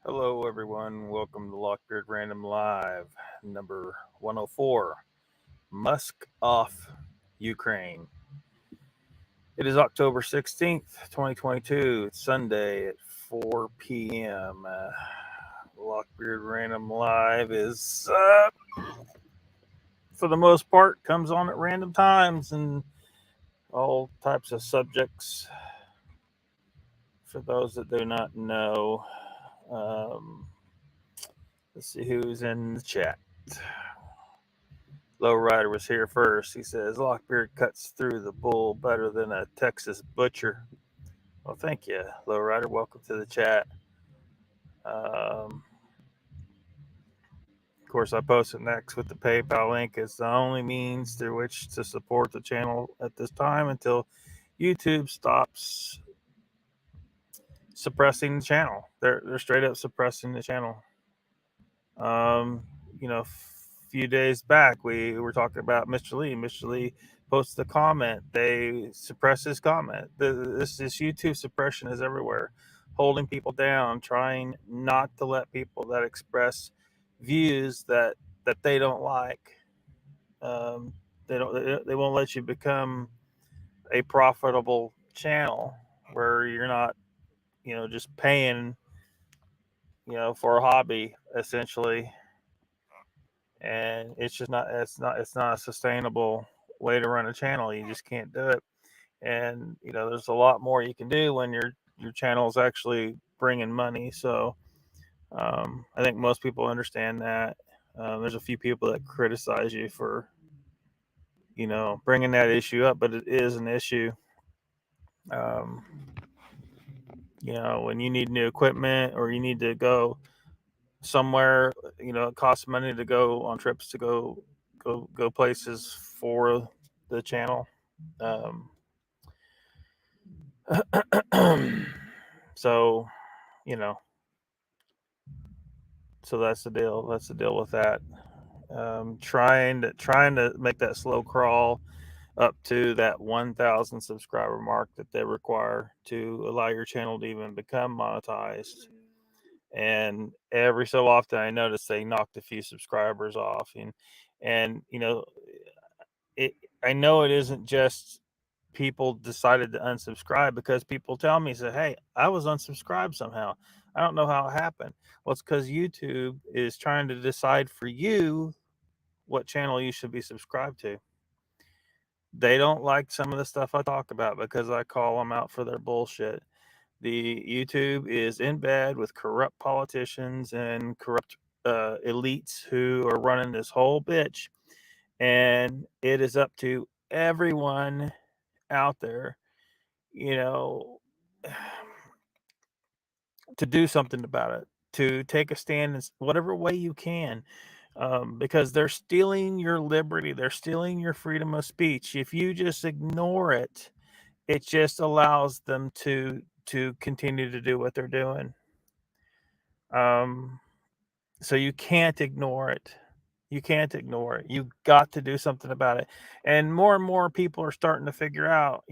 Hello, everyone. Welcome to LOCKBEARD Random Live, number 104. Musk off Ukraine. It is October 16th, 2022. It's Sunday at 4 p.m. LOCKBEARD Random Live is, for the most part, comes on at random times and all types of subjects. For those that do not know, um, let's see who's in the chat. Lowrider was here first. He says Lockbeard cuts through the bull better than a Texas butcher. Well, thank you, Lowrider. Welcome to the chat. Of course, I posted next with the PayPal link. It's the only means through which to support the channel at this time until YouTube stops suppressing the channel. They're straight up suppressing the channel. A few days back we were talking about Mr. Lee. Mr. Lee posted a comment. They suppress his comment. This YouTube suppression is everywhere, holding people down, trying not to let people that express views that they don't like. They won't let you become a profitable channel where you're not, just paying, for a hobby essentially. And it's not a sustainable way to run a channel. You just can't do it. And there's a lot more you can do when your channel is actually bringing money. So I think most people understand that. There's a few people that criticize you for bringing that issue up, but it is an issue. um, when you need new equipment or you need to go somewhere, it costs money to go on trips to go places for the channel. Um, so you know, so that's the deal. That's the deal with that. Trying to make that slow crawl up to that 1,000 subscriber mark that they require to allow your channel to even become monetized. And every so often, I notice they knocked a few subscribers off, and it. I know it isn't just people decided to unsubscribe, because people tell me, say, hey, I was unsubscribed somehow. I don't know how it happened. Well, it's because YouTube is trying to decide for you what channel you should be subscribed to. They don't like some of the stuff I talk about because I call them out for their bullshit. The YouTube is in bed with corrupt politicians and corrupt elites who are running this whole bitch. And it is up to everyone out there, you know, to do something about it, to take a stand in whatever way you can, because they're stealing your liberty. They're stealing your freedom of speech. If you just ignore it, it just allows them to continue to do what they're doing. So you can't ignore it. You can't ignore it. You got to do something about it. And more people are starting to figure out,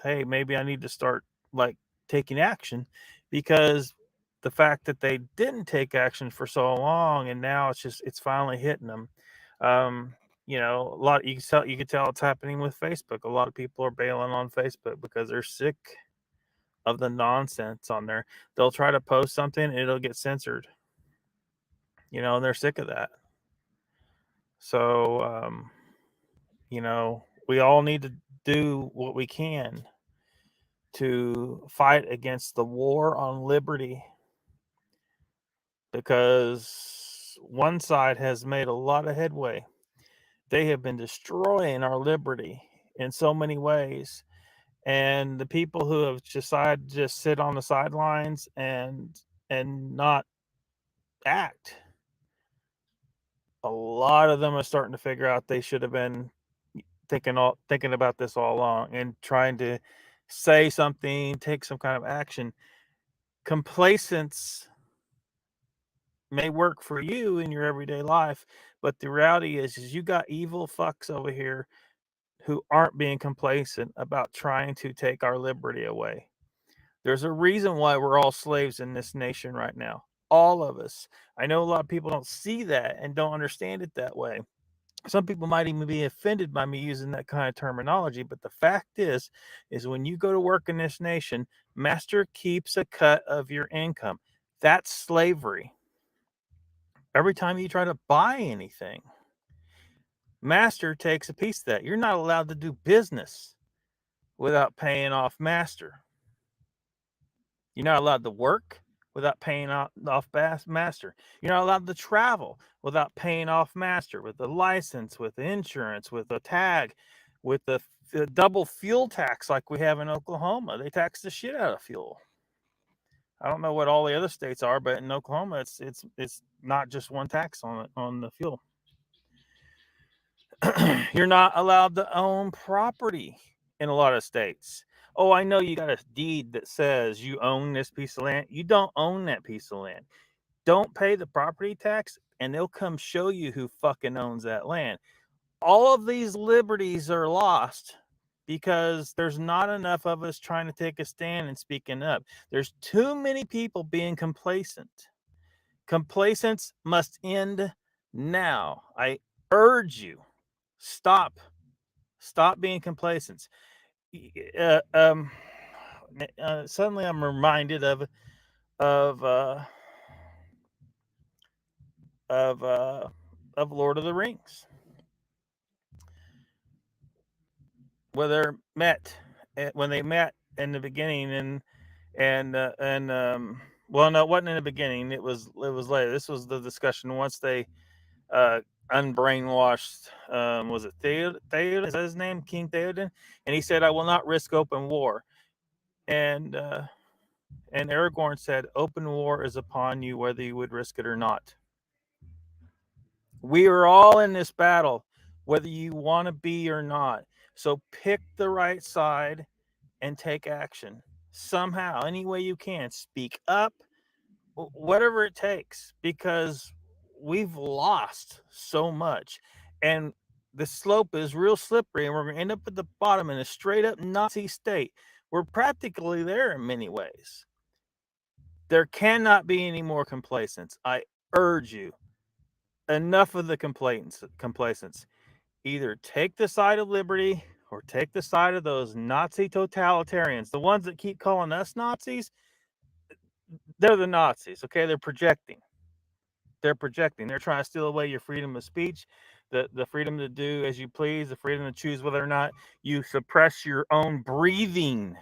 hey, maybe I need to start like taking action, because the fact that they didn't take action for so long, and now it's finally hitting them. A lot you can tell it's happening with Facebook. A lot of people are bailing on Facebook because they're sick of the nonsense on there. They'll try to post something and it'll get censored. And they're sick of that. So, we all need to do what we can to fight against the war on liberty, because one side has made a lot of headway. They have been destroying our liberty in so many ways. And the people who have decided to just sit on the sidelines and not act, a lot of them are starting to figure out they should have been thinking about this all along and trying to say something, take some kind of action. Complacence may work for you in your everyday life, but the reality is you got evil fucks over here who aren't being complacent about trying to take our liberty away. There's a reason why we're all slaves in this nation right now. all of us. I know a lot of people don't see that and don't understand it that way. Some people might even be offended by me using that kind of terminology, but the fact is when you go to work in this nation, master keeps a cut of your income. That's slavery. Every time you try to buy anything, master takes a piece of that. You're not allowed to do business without paying off master. You're not allowed to work without paying off master. You're not allowed to travel without paying off master, with the license, with the insurance, with the tag, with the double fuel tax like we have in Oklahoma. They tax the shit out of fuel. I don't know what all the other states are, but in Oklahoma, it's not just one tax on the fuel. You're not allowed to own property in a lot of states. Oh, I know you got a deed that says you own this piece of land. You don't own that piece of land. Don't pay the property tax, and they'll come show you who fucking owns that land. All of these liberties are lost because there's not enough of us trying to take a stand and speaking up. There's too many people being complacent. Complacence must end now. I urge you, stop being complacent. Suddenly I'm reminded of Lord of the Rings, where when they met in the beginning, well, no, it wasn't in the beginning. It was later. This was the discussion once they unbrainwashed. Was it Theoden? Is that his name? King Theoden? And he said, "I will not risk open war." And Aragorn said, "Open war is upon you, whether you would risk it or not." We are all in this battle, whether you want to be or not. So pick the right side and take action somehow, any way you can. Speak up, whatever it takes, because we've lost so much. And the slope is real slippery, and we're going to end up at the bottom in a straight up Nazi state. We're practically there in many ways. There cannot be any more complacence. I urge you, enough of the complacence. Either take the side of liberty or take the side of those Nazi totalitarians. The ones that keep calling us Nazis, they're the Nazis, okay? They're projecting. They're trying to steal away your freedom of speech, the freedom to do as you please, the freedom to choose whether or not you suppress your own breathing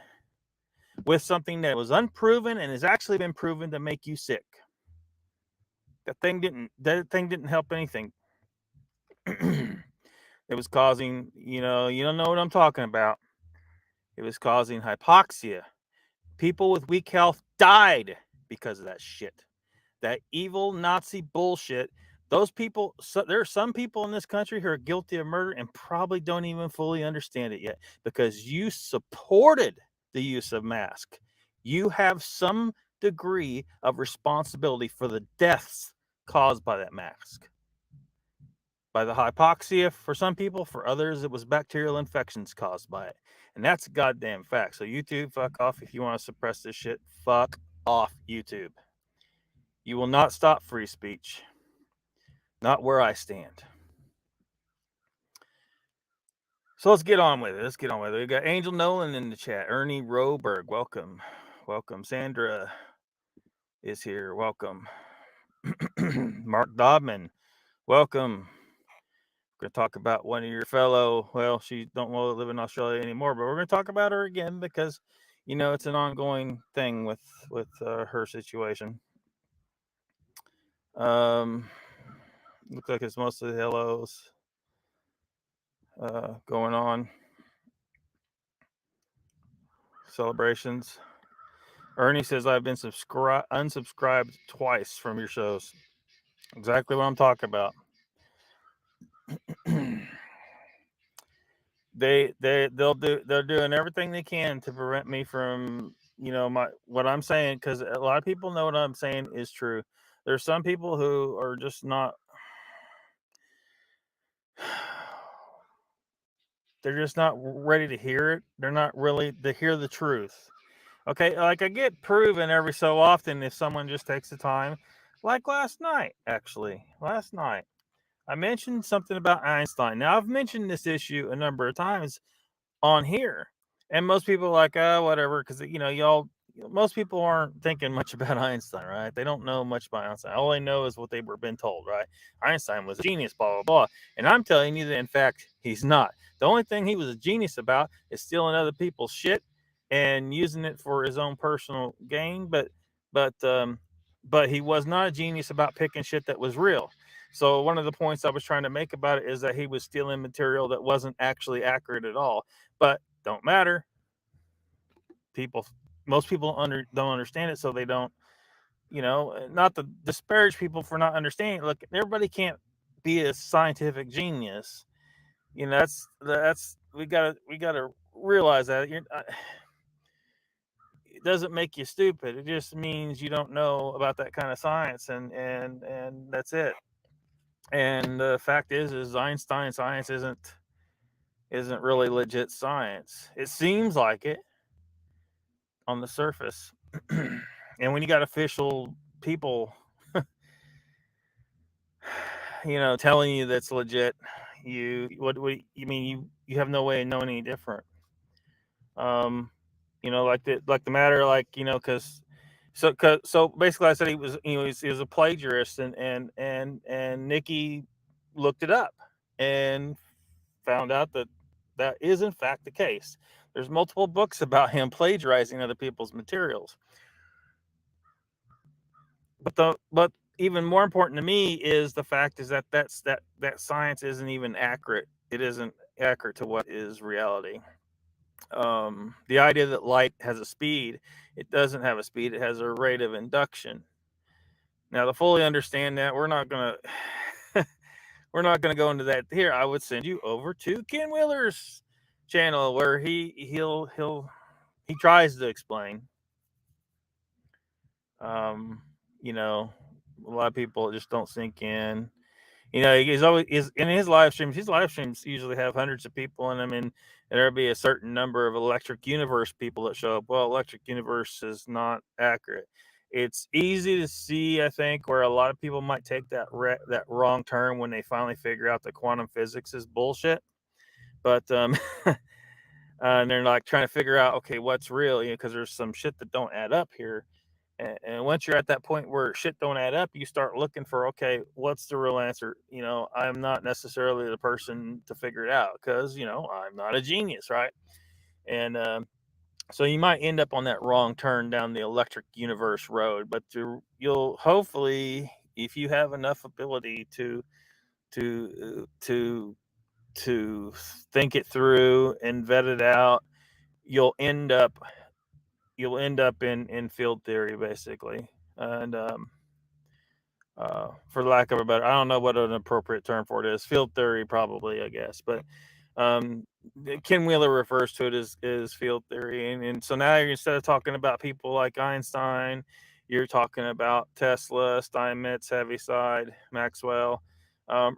with something that was unproven and has actually been proven to make you sick. That thing didn't help anything. It was causing, you don't know what I'm talking about. It was causing hypoxia. People with weak health died because of that shit. That evil Nazi bullshit. Those people, there are some people in this country who are guilty of murder and probably don't even fully understand it yet because you supported the use of masks. You have some degree of responsibility for the deaths caused by that mask. By the hypoxia for some people, for others, it was bacterial infections caused by it. And that's a goddamn fact. So YouTube, fuck off if you want to suppress this shit. Fuck off, YouTube. You will not stop free speech. Not where I stand. So let's get on with it. We got Angel Nolan in the chat. Ernie Roberg, welcome. Sandra is here. Welcome. Mark Dobman, welcome. We're going to talk about one of your fellow, well, she don't live in Australia anymore, but we're going to talk about her again because, it's an ongoing thing with her situation. Looks like it's mostly the hellos going on. Celebrations. Ernie says, I've been unsubscribed twice from your shows. Exactly what I'm talking about. They're doing everything they can to prevent me from, what I'm saying, because a lot of people know what I'm saying is true. There's some people who are just not, they're just not ready to hear it. They're not really to hear the truth. Okay, like I get proven every so often if someone just takes the time Like last night, actually. Last night, I mentioned something about Einstein. Now, I've mentioned this issue a number of times on here, and most people are like, oh, whatever, because most people aren't thinking much about Einstein, right? They don't know much about Einstein. All they know is what they were been told, right? Einstein was a genius, blah blah blah. And I'm telling you that, in fact, he's not. The only thing he was a genius about is stealing other people's shit and using it for his own personal gain. But but he was not a genius about picking shit that was real. So one of the points I was trying to make about it is that he was stealing material that wasn't actually accurate at all. But don't matter. Most people don't understand it, so they don't. Not to disparage people for not understanding. Look, everybody can't be a scientific genius. That's we gotta realize that. It doesn't make you stupid. It just means you don't know about that kind of science, and that's it. And the fact is Einstein science isn't really legit science. It seems like it on the surface. And when you got official people, telling you that's legit, what you mean you have no way of knowing any different. Like the matter, because so basically I said he was a plagiarist, and Nikki looked it up and found out that is in fact the case. There's multiple books about him plagiarizing other people's materials. But even more important to me is the fact is that science isn't even accurate. It isn't accurate to what is reality. The idea that light has a speed, it doesn't have a speed. It has a rate of induction. Now, to fully understand that, we're not gonna go into that here. I would send you over to Ken Wheeler's channel where he tries to explain. A lot of people just don't sink in. He's always is in his live streams. His live streams usually have hundreds of people in them, and there'll be a certain number of Electric Universe people that show up. Well, Electric Universe is not accurate. It's easy to see, I think, where a lot of people might take that wrong turn when they finally figure out that quantum physics is bullshit. But and they're like trying to figure out, okay, what's real? Because there's some shit that don't add up here. And once you're at that point where shit don't add up, you start looking for, okay, what's the real answer? I'm not necessarily the person to figure it out because I'm not a genius, right? And so you might end up on that wrong turn down the Electric Universe road, but you'll hopefully, if you have enough ability to to think it through and vet it out, you'll end up in field theory basically. And for lack of a better, I don't know what an appropriate term for it is. Field theory, probably, I guess. But um, Ken Wheeler refers to it as field theory, and so now instead of talking about people like Einstein, you're talking about Tesla, Steinmetz, Heaviside, Maxwell,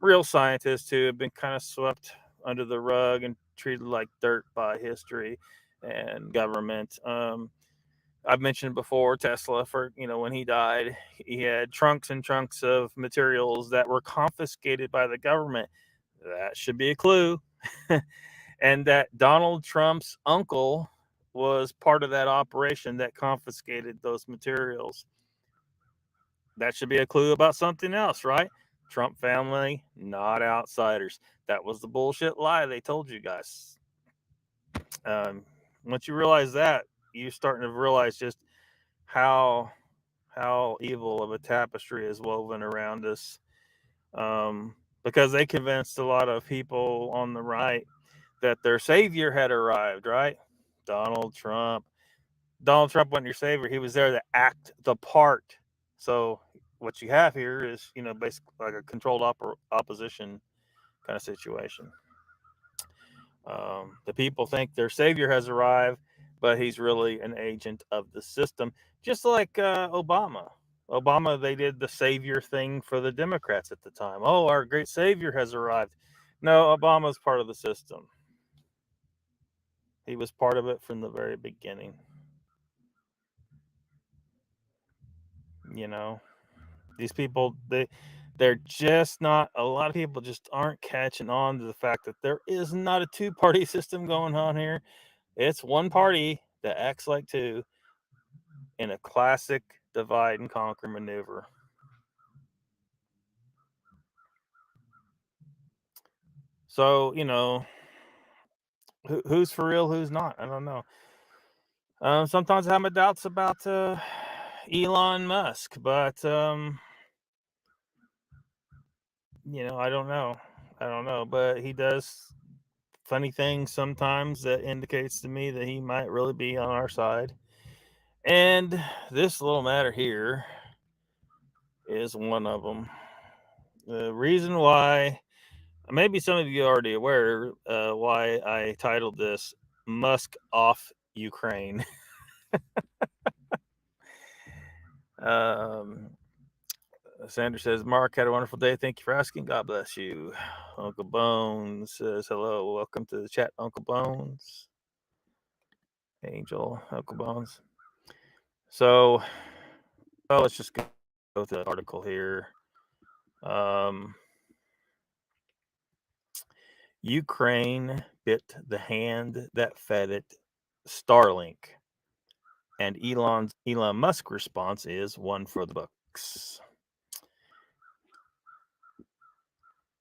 real scientists who have been kind of swept under the rug and treated like dirt by history and government. I've mentioned before Tesla, for when he died, he had trunks and trunks of materials that were confiscated by the government. That should be a clue. And that Donald Trump's uncle was part of that operation that confiscated those materials. That should be a clue about something else, right? Trump family, not outsiders. That was the bullshit lie they told you guys. Once you realize that, you're starting to realize just how evil of a tapestry is woven around us, because they convinced a lot of people on the right that their savior had arrived, right? Donald Trump. Donald Trump wasn't your savior. He was there to act the part. So what you have here is, basically like a controlled opposition kind of situation. The people think their savior has arrived, but he's really an agent of the system, just like Obama. Obama, they did the savior thing for the Democrats at the time. Oh, our great savior has arrived. No, Obama's part of the system. He was part of it from the very beginning. You know, These people, they're just not, a lot of people just aren't catching on to the fact that there is not a two-party system going on here. It's one party that acts like two in a classic divide and conquer maneuver. So, who's for real, who's not? I don't know. Sometimes I have my doubts about Elon Musk, but I don't know. But he does funny things sometimes that indicates to me that he might really be on our side. And this little matter here is one of them. The reason why, maybe some of you are already aware, why I titled this Musk Off Ukraine. Sandra says, Mark, had a wonderful day. Thank you for asking. God bless you. Uncle Bones says, hello. Welcome to the chat, Uncle Bones. Angel, Uncle Bones. So, let's just go through the article here. Ukraine bit the hand that fed it, Starlink. And Elon Musk response is one for the books.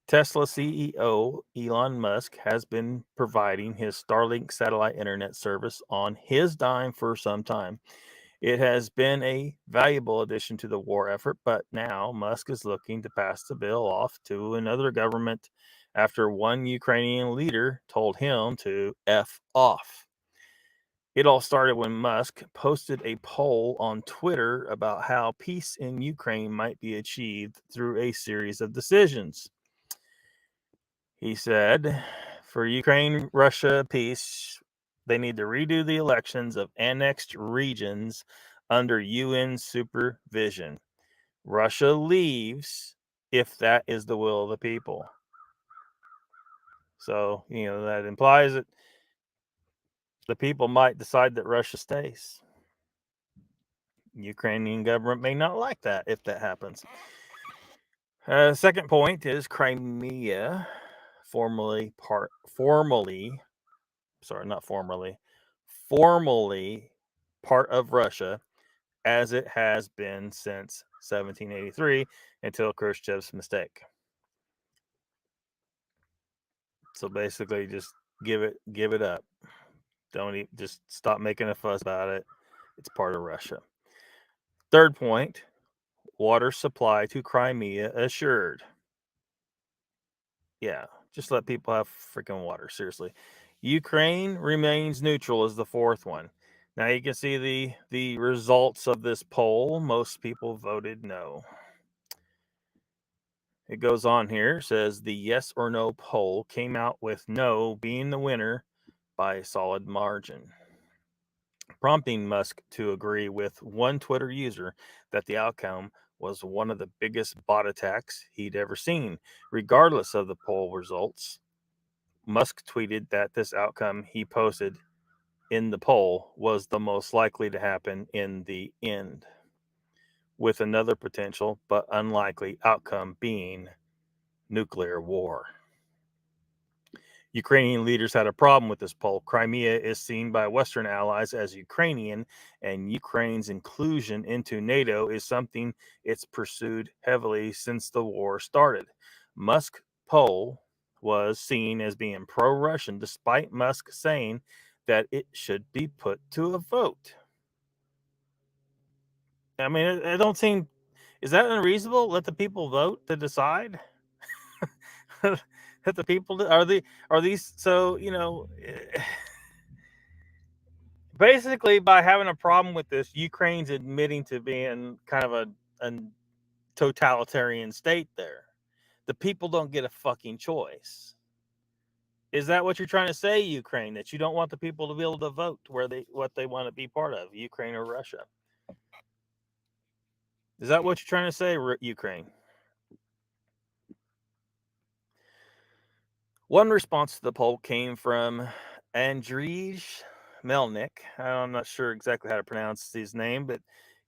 Tesla CEO Elon Musk has been providing his Starlink satellite internet service on his dime for some time. It has been a valuable addition to the war effort, but now Musk is looking to pass the bill off to another government after one Ukrainian leader told him to F off. It all started when Musk posted a poll on Twitter about how peace in Ukraine might be achieved through a series of decisions. He said, for Ukraine-Russia peace, they need to redo the elections of annexed regions under UN supervision. Russia leaves if that is the will of the people. So, that implies that the people might decide that Russia stays. Ukrainian government may not like that if that happens. Second point is Crimea, formally part of Russia, as it has been since 1783 until Khrushchev's mistake. So basically, just give it up. Just stop making a fuss about it. It's part of Russia. Third point, water supply to Crimea assured. Yeah, just let people have freaking water. Seriously. Ukraine remains neutral is the fourth one. Now you can see the results of this poll. Most people voted no. It goes on here, says the yes or no poll came out with no being the winner by a solid margin, prompting Musk to agree with one Twitter user that the outcome was one of the biggest bot attacks he'd ever seen. Regardless of the poll results, Musk tweeted that this outcome he posted in the poll was the most likely to happen in the end, with another potential but unlikely outcome being nuclear war. Ukrainian leaders had a problem with this poll. Crimea is seen by Western allies as Ukrainian, and Ukraine's inclusion into NATO is something it's pursued heavily since the war started. Musk's poll was seen as being pro-Russian, despite Musk saying that it should be put to a vote. I mean, it don't seem... Is that unreasonable? Let the people vote to decide? That the people... Are these... So, basically, by having a problem with this, Ukraine's admitting to being kind of a totalitarian state there. The people don't get a fucking choice. Is that what you're trying to say, Ukraine? That you don't want the people to be able to vote what they want to be part of, Ukraine or Russia? Is that what you're trying to say, Ukraine? One response to the poll came from Andrzej Melnik. I'm not sure exactly how to pronounce his name, but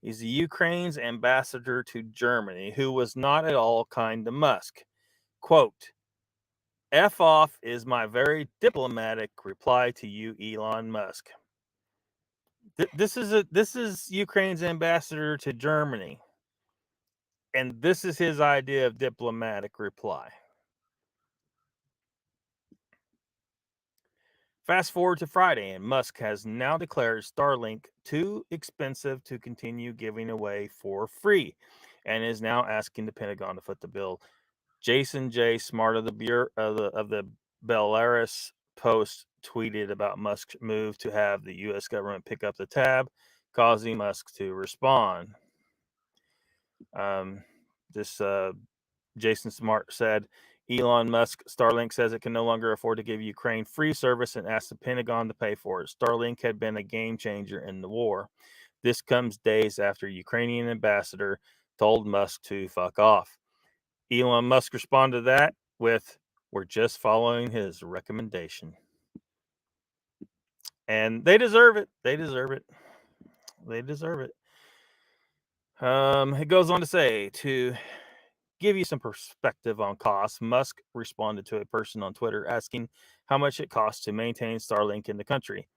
He's the Ukraine's ambassador to Germany, who was not at all kind to Musk. Quote, F off is my very diplomatic reply to you, Elon Musk. This is Ukraine's ambassador to Germany. And this is his idea of diplomatic reply. Fast forward to Friday, and Musk has now declared Starlink too expensive to continue giving away for free, and is now asking the Pentagon to foot the bill. Jason J. Smart of the Belarus Post tweeted about Musk's move to have the U.S. government pick up the tab, causing Musk to respond. This Jason Smart said, Elon Musk, Starlink says it can no longer afford to give Ukraine free service and asked the Pentagon to pay for it. Starlink had been a game changer in the war. This comes days after Ukrainian ambassador told Musk to fuck off. Elon Musk responded to that with, we're just following his recommendation. And they deserve it. They deserve it. They deserve it. It goes on to say, to give you some perspective on costs, Musk responded to a person on Twitter asking how much it costs to maintain Starlink in the country.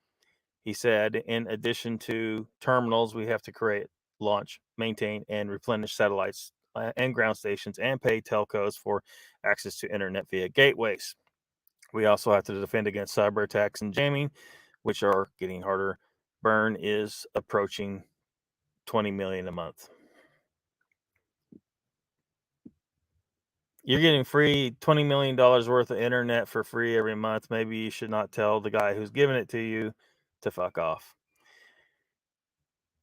He said, in addition to terminals, we have to create, launch, maintain, and replenish satellites and ground stations and pay telcos for access to internet via gateways. We also have to defend against cyber attacks and jamming, which are getting harder. Burn is approaching $20 million a month. You're getting free $20 million worth of internet for free every month. Maybe you should not tell the guy who's giving it to you to fuck off.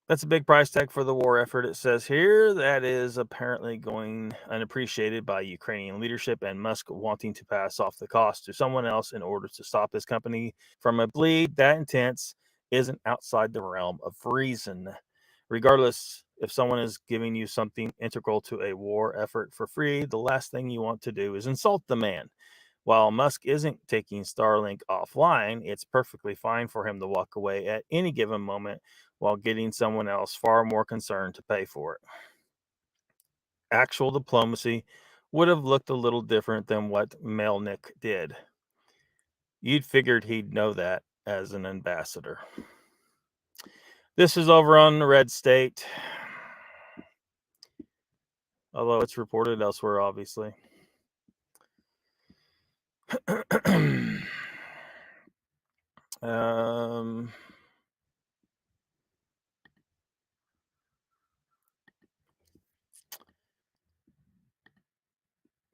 That's a big price tag for the war effort, it says here. That is apparently going unappreciated by Ukrainian leadership, and Musk wanting to pass off the cost to someone else in order to stop his company from a bleed that intense isn't outside the realm of reason. Regardless, if someone is giving you something integral to a war effort for free, the last thing you want to do is insult the man. While Musk isn't taking Starlink offline, it's perfectly fine for him to walk away at any given moment while getting someone else far more concerned to pay for it. Actual diplomacy would have looked a little different than what Melnick did. You'd figured he'd know that as an ambassador. This is over on the Red State, although it's reported elsewhere, obviously.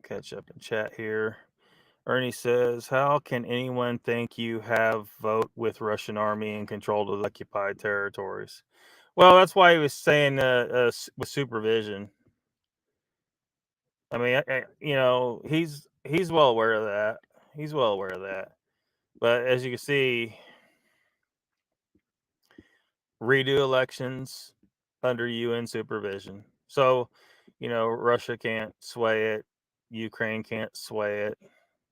Catch up in chat here. Ernie says, how can anyone think you have vote with Russian army in control of the occupied territories? Well, that's why he was saying with supervision. I mean, he's well aware of that. He's well aware of that. But as you can see, redo elections under UN supervision. So, Russia can't sway it. Ukraine can't sway it.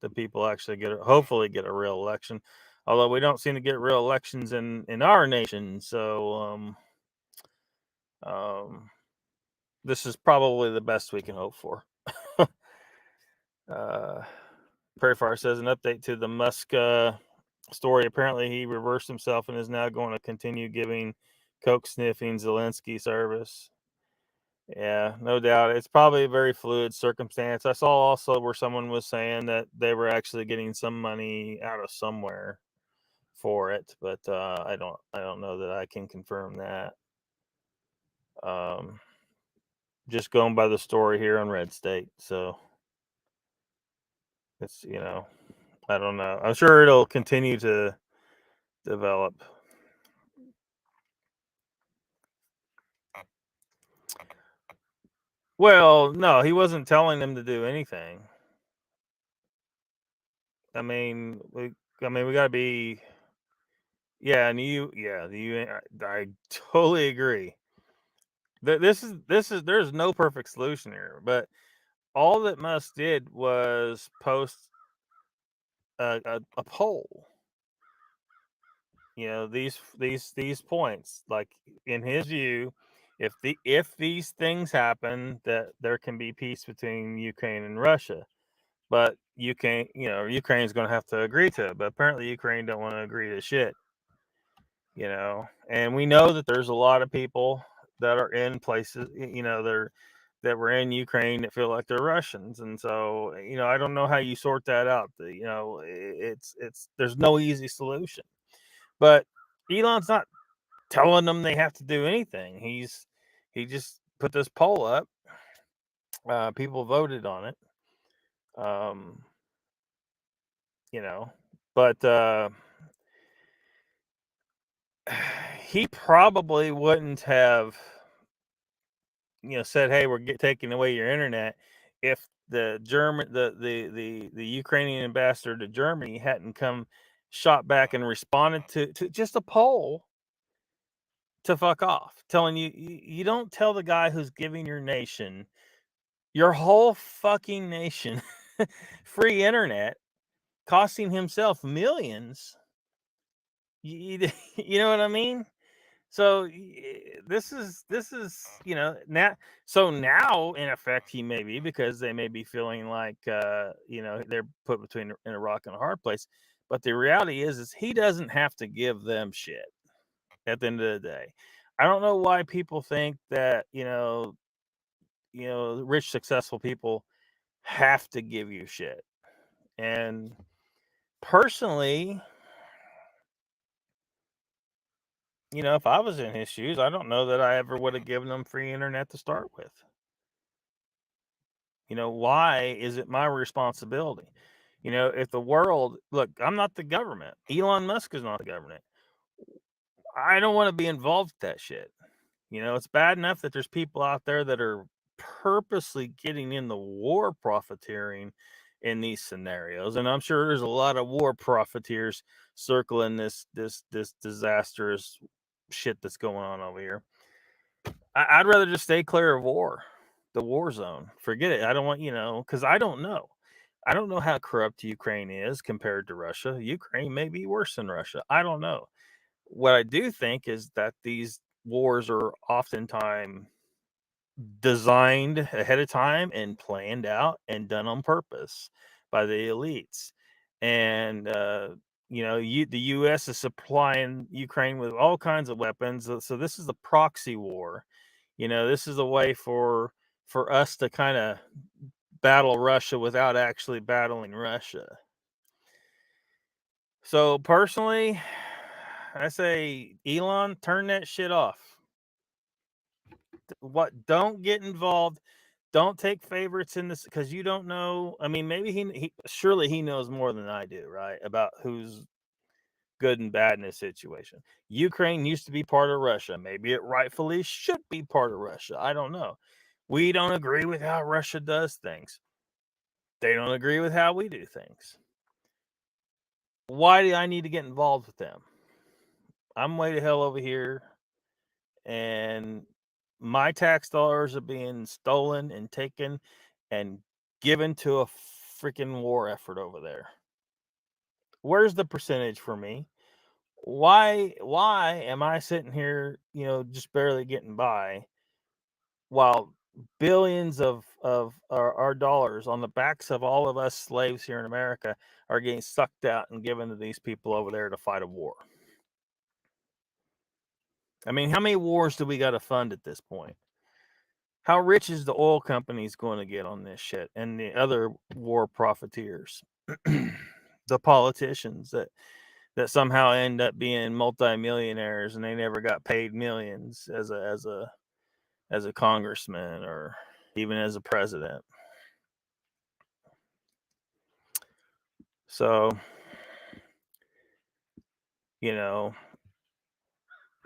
The people actually hopefully get a real election. Although we don't seem to get real elections in our nation. So, this is probably the best we can hope for. Prairie Fire says an update to the Musk story. Apparently, he reversed himself and is now going to continue giving coke sniffing Zelensky service. Yeah, no doubt. It's probably a very fluid circumstance. I saw also where someone was saying that they were actually getting some money out of somewhere for it, but I don't know that I can confirm that. Just going by the story here on Red State, so it's I don't know. I'm sure it'll continue to develop. Well, no, he wasn't telling them to do anything. I mean, we got to be. Yeah, and the UN. I totally agree. This is there's no perfect solution here, but all that Musk did was post a poll. These points, like in his view, if these things happen, that there can be peace between Ukraine and Russia. But Ukraine's going to have to agree to it. But apparently, Ukraine don't want to agree to shit. And we know that there's a lot of people that are in places, that were in Ukraine that feel like they're Russians, and so I don't know how you sort that out. It's there's no easy solution. But Elon's not telling them they have to do anything. He just put this poll up. People voted on it. But he probably wouldn't have said, "Hey, we're taking away your internet," if the Ukrainian ambassador to Germany hadn't come shot back and responded to just a poll to fuck off, telling you don't tell the guy who's giving your whole fucking nation free internet, costing himself millions. You know what I mean? So this is now. So now, in effect, he may be, because they may be feeling like they're put between in a rock and a hard place. But the reality is he doesn't have to give them shit at the end of the day. I don't know why people think that rich, successful people have to give you shit. And personally, if I was in his shoes, I don't know that I ever would have given them free internet to start with. Why is it my responsibility? If the world, look, I'm not the government. Elon Musk is not the government. I don't want to be involved with that shit. It's bad enough that there's people out there that are purposely getting in the war profiteering in these scenarios. And I'm sure there's a lot of war profiteers circling this disastrous shit that's going on over here. I'd rather just stay clear of war, the war zone. Forget it. I don't want, because I don't know. I don't know how corrupt Ukraine is compared to Russia. Ukraine may be worse than Russia. I don't know. What I do think is that these wars are oftentimes designed ahead of time and planned out and done on purpose by the elites. And, the U.S. is supplying Ukraine with all kinds of weapons. So this is the proxy war. This is a way for us to kind of battle Russia without actually battling Russia. So personally, I say, Elon, turn that shit off. Don't get involved. Don't take favorites in this, because you don't know. I mean, maybe he surely he knows more than I do, right, about who's good and bad in this situation. Ukraine used to be part of Russia. Maybe it rightfully should be part of Russia. I don't know. We don't agree with how Russia does things. They don't agree with how we do things. Why do I need to get involved with them? I'm way to hell over here, and my tax dollars are being stolen and taken and given to a freaking war effort over there. Where's the percentage for me? Why am I sitting here, just barely getting by, while billions of our dollars on the backs of all of us slaves here in America are getting sucked out and given to these people over there to fight a war? I mean, how many wars do we got to fund at this point? How rich is the oil companies going to get on this shit, and the other war profiteers? The politicians that somehow end up being multimillionaires and they never got paid millions as a congressman or even as a president. So,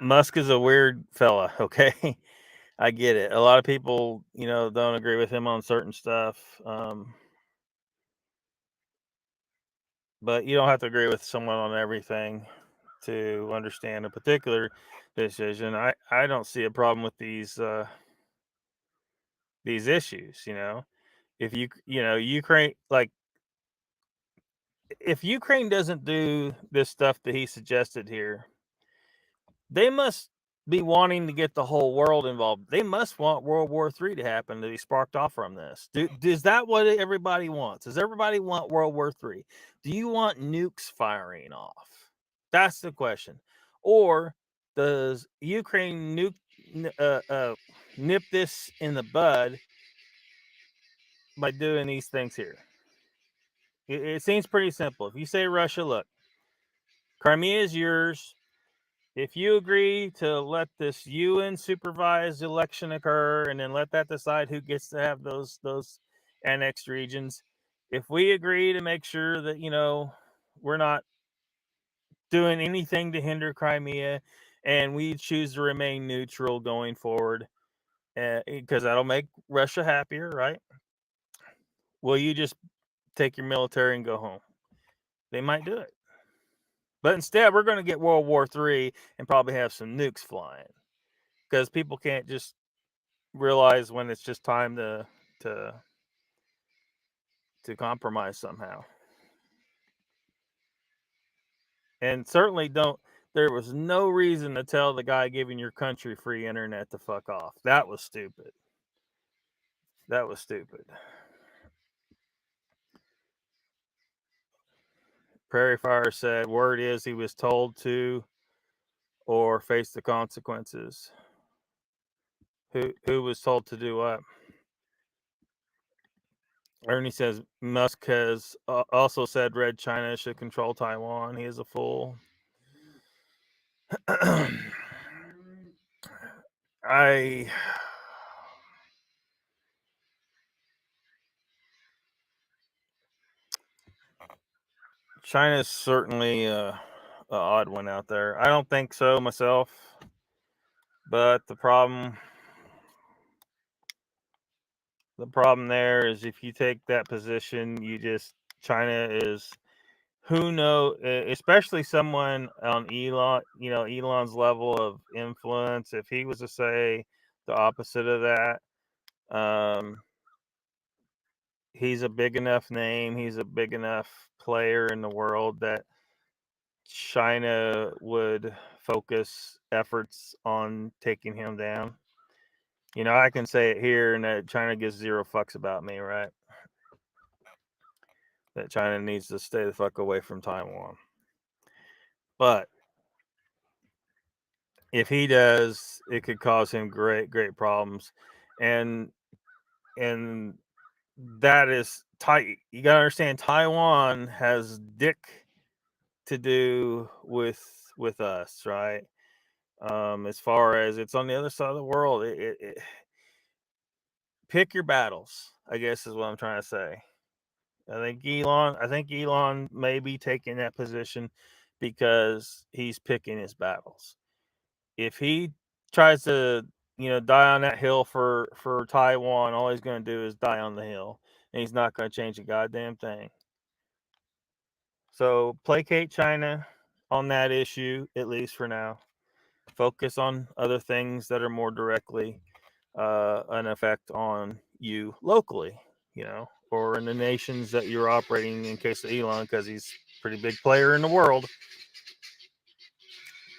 Musk is a weird fella, okay? I get it. A lot of people, don't agree with him on certain stuff. But you don't have to agree with someone on everything to understand a particular decision. I don't see a problem with these issues. If Ukraine, like, if Ukraine doesn't do this stuff that he suggested here, they must be wanting to get the whole world involved. They must want World War III to happen to be sparked off from this. Is that what everybody wants? Does everybody want World War III? Do you want nukes firing off? That's the question. Or does Ukraine nip this in the bud by doing these things here? It seems pretty simple. If you say Russia, look, Crimea is yours. If you agree to let this UN supervised election occur and then let that decide who gets to have those annexed regions, if we agree to make sure that, you know, we're not doing anything to hinder Crimea and we choose to remain neutral going forward, because that'll make Russia happier, right? Will you just take your military and go home? They might do it. But instead, we're going to get World War III and probably have some nukes flying, because people can't just realize when it's just time to compromise somehow. And certainly don't. There was no reason to tell the guy giving your country free internet to fuck off. That was stupid. That was stupid. Prairie Fire said, word is he was told to or face the consequences. Who was told to do what? Ernie says Musk has also said Red China should control Taiwan. He is a fool. China's certainly a odd one out there. I don't think so myself, but the problem there is if you take that position, China is, who knows, especially someone on Elon's level of influence. If he was to say the opposite of that, he's a big enough name, he's a big enough player in the world that China would focus efforts on taking him down. You know, I can say it here, and that China gives zero fucks about me, right? That China needs to stay the fuck away from Taiwan. But if he does, it could cause him great problems. And that is tight. You gotta understand, Taiwan has dick to do with us, right? As far as it's on the other side of the world, pick your battles, I guess is what I'm trying to say. I think Elon may be taking that position because he's picking his battles. If he tries to, die on that hill for Taiwan, all he's going to do is die on the hill, and he's not going to change a goddamn thing. So placate China on that issue, at least for now. Focus on other things that are more directly an effect on you locally, or in the nations that you're operating in case of Elon, because he's a pretty big player in the world.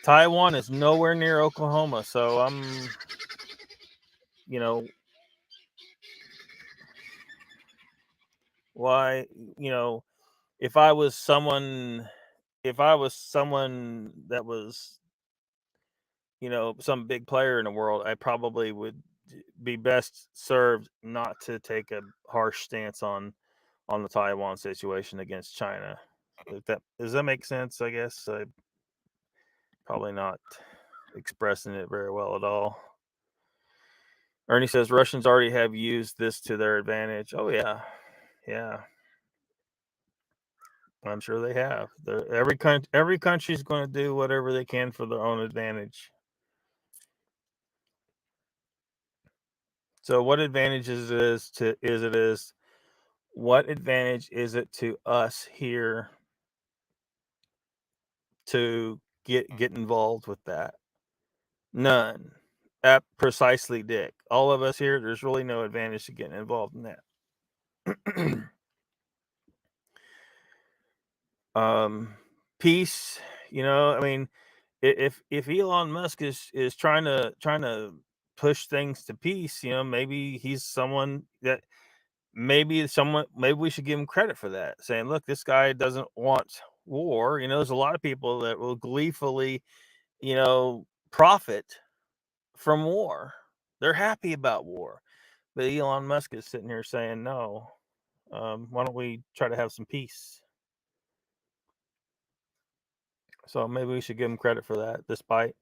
Taiwan is nowhere near Oklahoma, so I'm, why, if I was someone that was, some big player in the world, I probably would be best served not to take a harsh stance on the Taiwan situation against China. Does that make sense? I guess I probably not expressing it very well at all. Ernie says Russians already have used this to their advantage. Oh yeah. I'm sure they have. Every country is going to do whatever they can for their own advantage. So, what advantage what advantage is it to us here to get involved with that? None. Precisely, Dick. All of us here, there's really no advantage to getting involved in that. Peace, I mean, if Elon Musk is trying to push things to peace, maybe he's someone that maybe we should give him credit for that, saying, look, this guy doesn't want war. There's a lot of people that will gleefully, profit from war. They're happy about war. But Elon Musk is sitting here saying, no, why don't we try to have some peace? So maybe we should give him credit for that, despite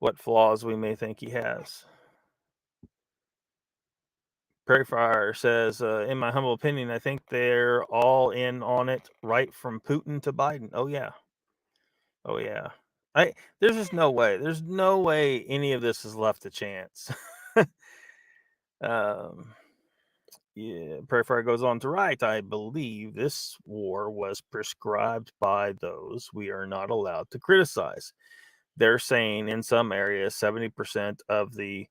what flaws we may think he has. Prairie Fire says, in my humble opinion, I think they're all in on it, right from Putin to Biden. Oh, yeah. Oh, yeah. There's just no way. There's no way any of this is left a chance. Yeah, Prairie Fire goes on to write, I believe this war was prescribed by those we are not allowed to criticize. They're saying in some areas, 70% of the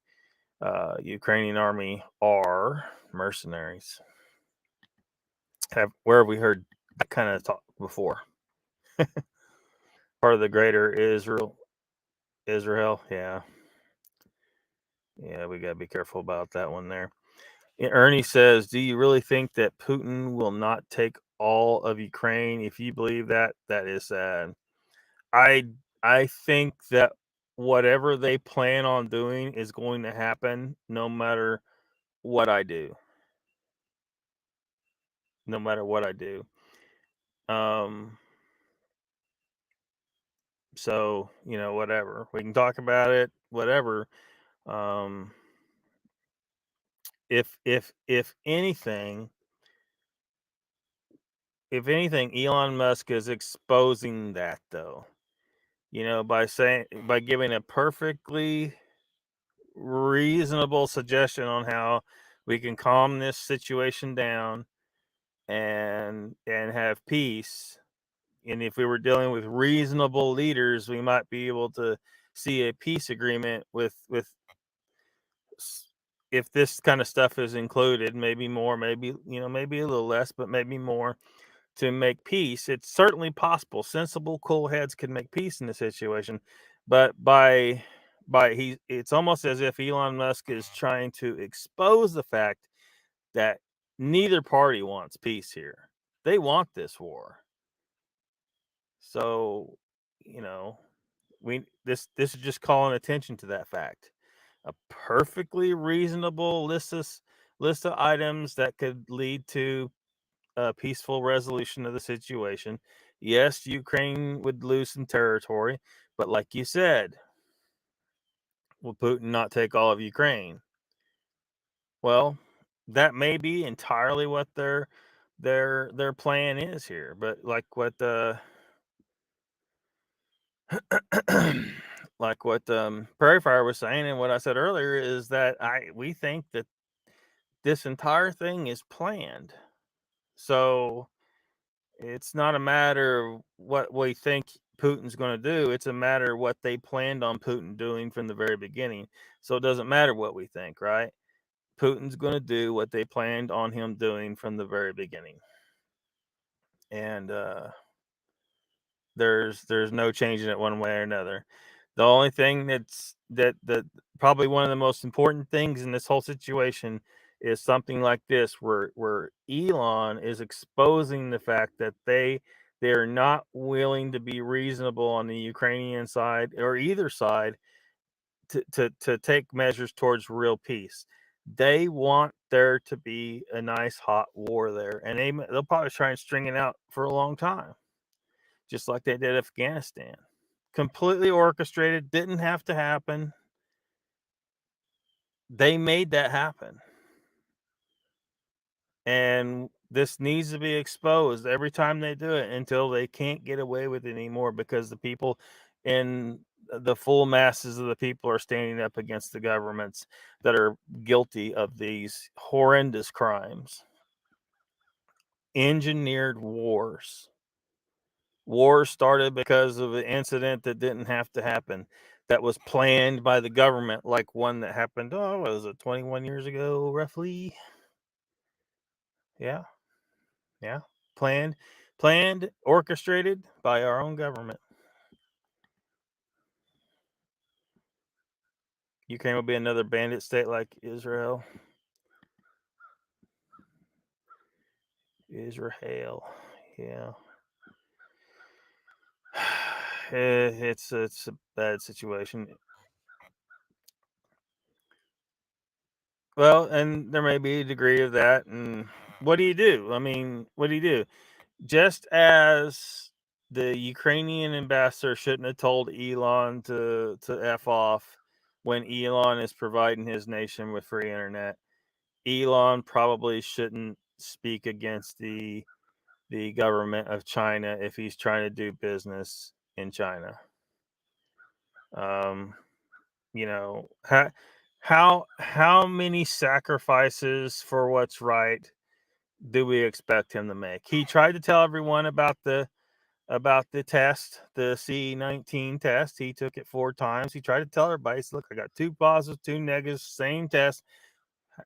Ukrainian army are mercenaries. Where have we heard that kind of talk before? Part of the greater Israel, yeah. Yeah, we got to be careful about that one there. Ernie says, do you really think that Putin will not take all of Ukraine? If you believe that, that is sad. I think that whatever they plan on doing is going to happen no matter what I do. No matter what I do. So, whatever. We can talk about it, whatever. If anything, Elon Musk is exposing that, though. By giving a perfectly reasonable suggestion on how we can calm this situation down and have peace. And if we were dealing with reasonable leaders, we might be able to see a peace agreement with if this kind of stuff is included, maybe more, maybe maybe a little less, but maybe more, to make peace. It's certainly possible. Sensible, cool heads can make peace in the situation, but it's almost as if Elon Musk is trying to expose the fact that neither party wants peace here. They want this war. So, this is just calling attention to that fact. A perfectly reasonable list of items that could lead to a peaceful resolution of the situation. Yes, Ukraine would lose some territory, but like you said, will Putin not take all of Ukraine? Well, that may be entirely what their plan is here. But like what Prairie Fire was saying, and what I said earlier, is that we think that this entire thing is planned. So it's not a matter of what we think Putin's going to do. It's a matter of what they planned on Putin doing from the very beginning. So it doesn't matter what we think, right? Putin's going to do what they planned on him doing from the very beginning. And there's no changing it one way or another. The only thing that probably one of the most important things in this whole situation is something like this, where Elon is exposing the fact that they're not willing to be reasonable on the Ukrainian side or either side to take measures towards real peace. They want there to be a nice hot war there, and they'll probably try and string it out for a long time, just like they did Afghanistan. Completely orchestrated, didn't have to happen. They made that happen. And this needs to be exposed every time they do it until they can't get away with it anymore, because the people in the full masses of the people are standing up against the governments that are guilty of these horrendous crimes. Engineered wars. War started because of an incident that didn't have to happen, that was planned by the government, like one that happened, what was it, 21 years ago, roughly? Yeah. Yeah. Planned, orchestrated by our own government. Ukraine will be another bandit state like Israel. Israel, yeah. It's a bad situation. Well, and there may be a degree of that. And what do you do? I mean, what do you do? Just as the Ukrainian ambassador shouldn't have told Elon to F off when Elon is providing his nation with free internet, Elon probably shouldn't speak against the government of China if he's trying to do business in China. You know, how many sacrifices for what's right do we expect him to make? He tried to tell everyone about the test, the C19 test. He took it 4 times. He tried to tell everybody, look, I got 2 positives, 2 negatives, same test.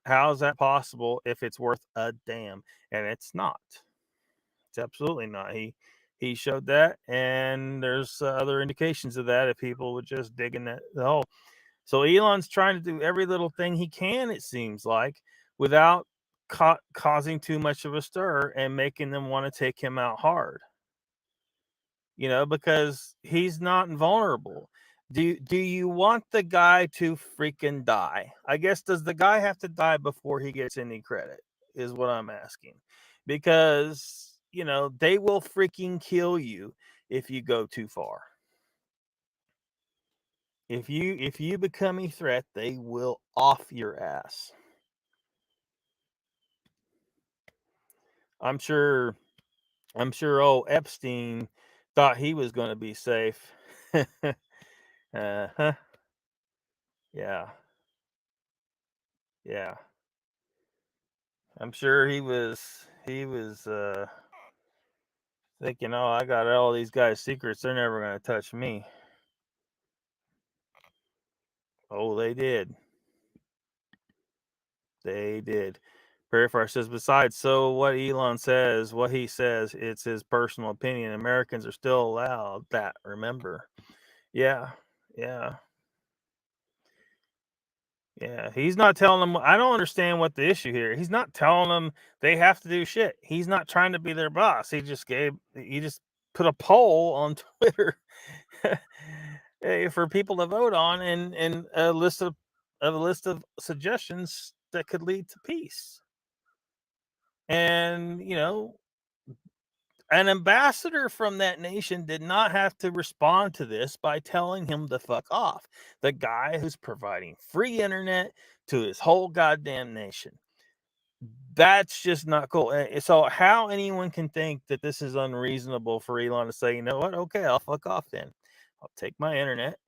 How is that possible if it's worth a damn? And it's not. It's absolutely not. He showed that, and there's other indications of that if people would just dig in the hole. So Elon's trying to do every little thing he can, it seems like, without causing too much of a stir and making them want to take him out hard. You know, because he's not invulnerable. Do you want the guy to freaking die? I guess, does the guy have to die before he gets any credit, is what I'm asking. Because, you know, they will freaking kill you if you go too far. If you become a threat, they will off your ass. I'm sure Epstein thought he was going to be safe. Uh-huh. Yeah. Yeah. I'm sure he was thinking, oh, I got all these guys' secrets. They're never going to touch me. Oh, they did. They did. Far says, besides, so what Elon says, what he says, it's his personal opinion. Americans are still allowed that, remember? Yeah. Yeah. Yeah. He's not telling them. I don't understand what the issue here. He's not telling them they have to do shit. He's not trying to be their boss. He just put a poll on Twitter for people to vote on, and a list of suggestions that could lead to peace. And, you know, an ambassador from that nation did not have to respond to this by telling him to fuck off. The guy who's providing free internet to his whole goddamn nation. That's just not cool. So how anyone can think that this is unreasonable for Elon to say, you know what? Okay, I'll fuck off then. I'll take my internet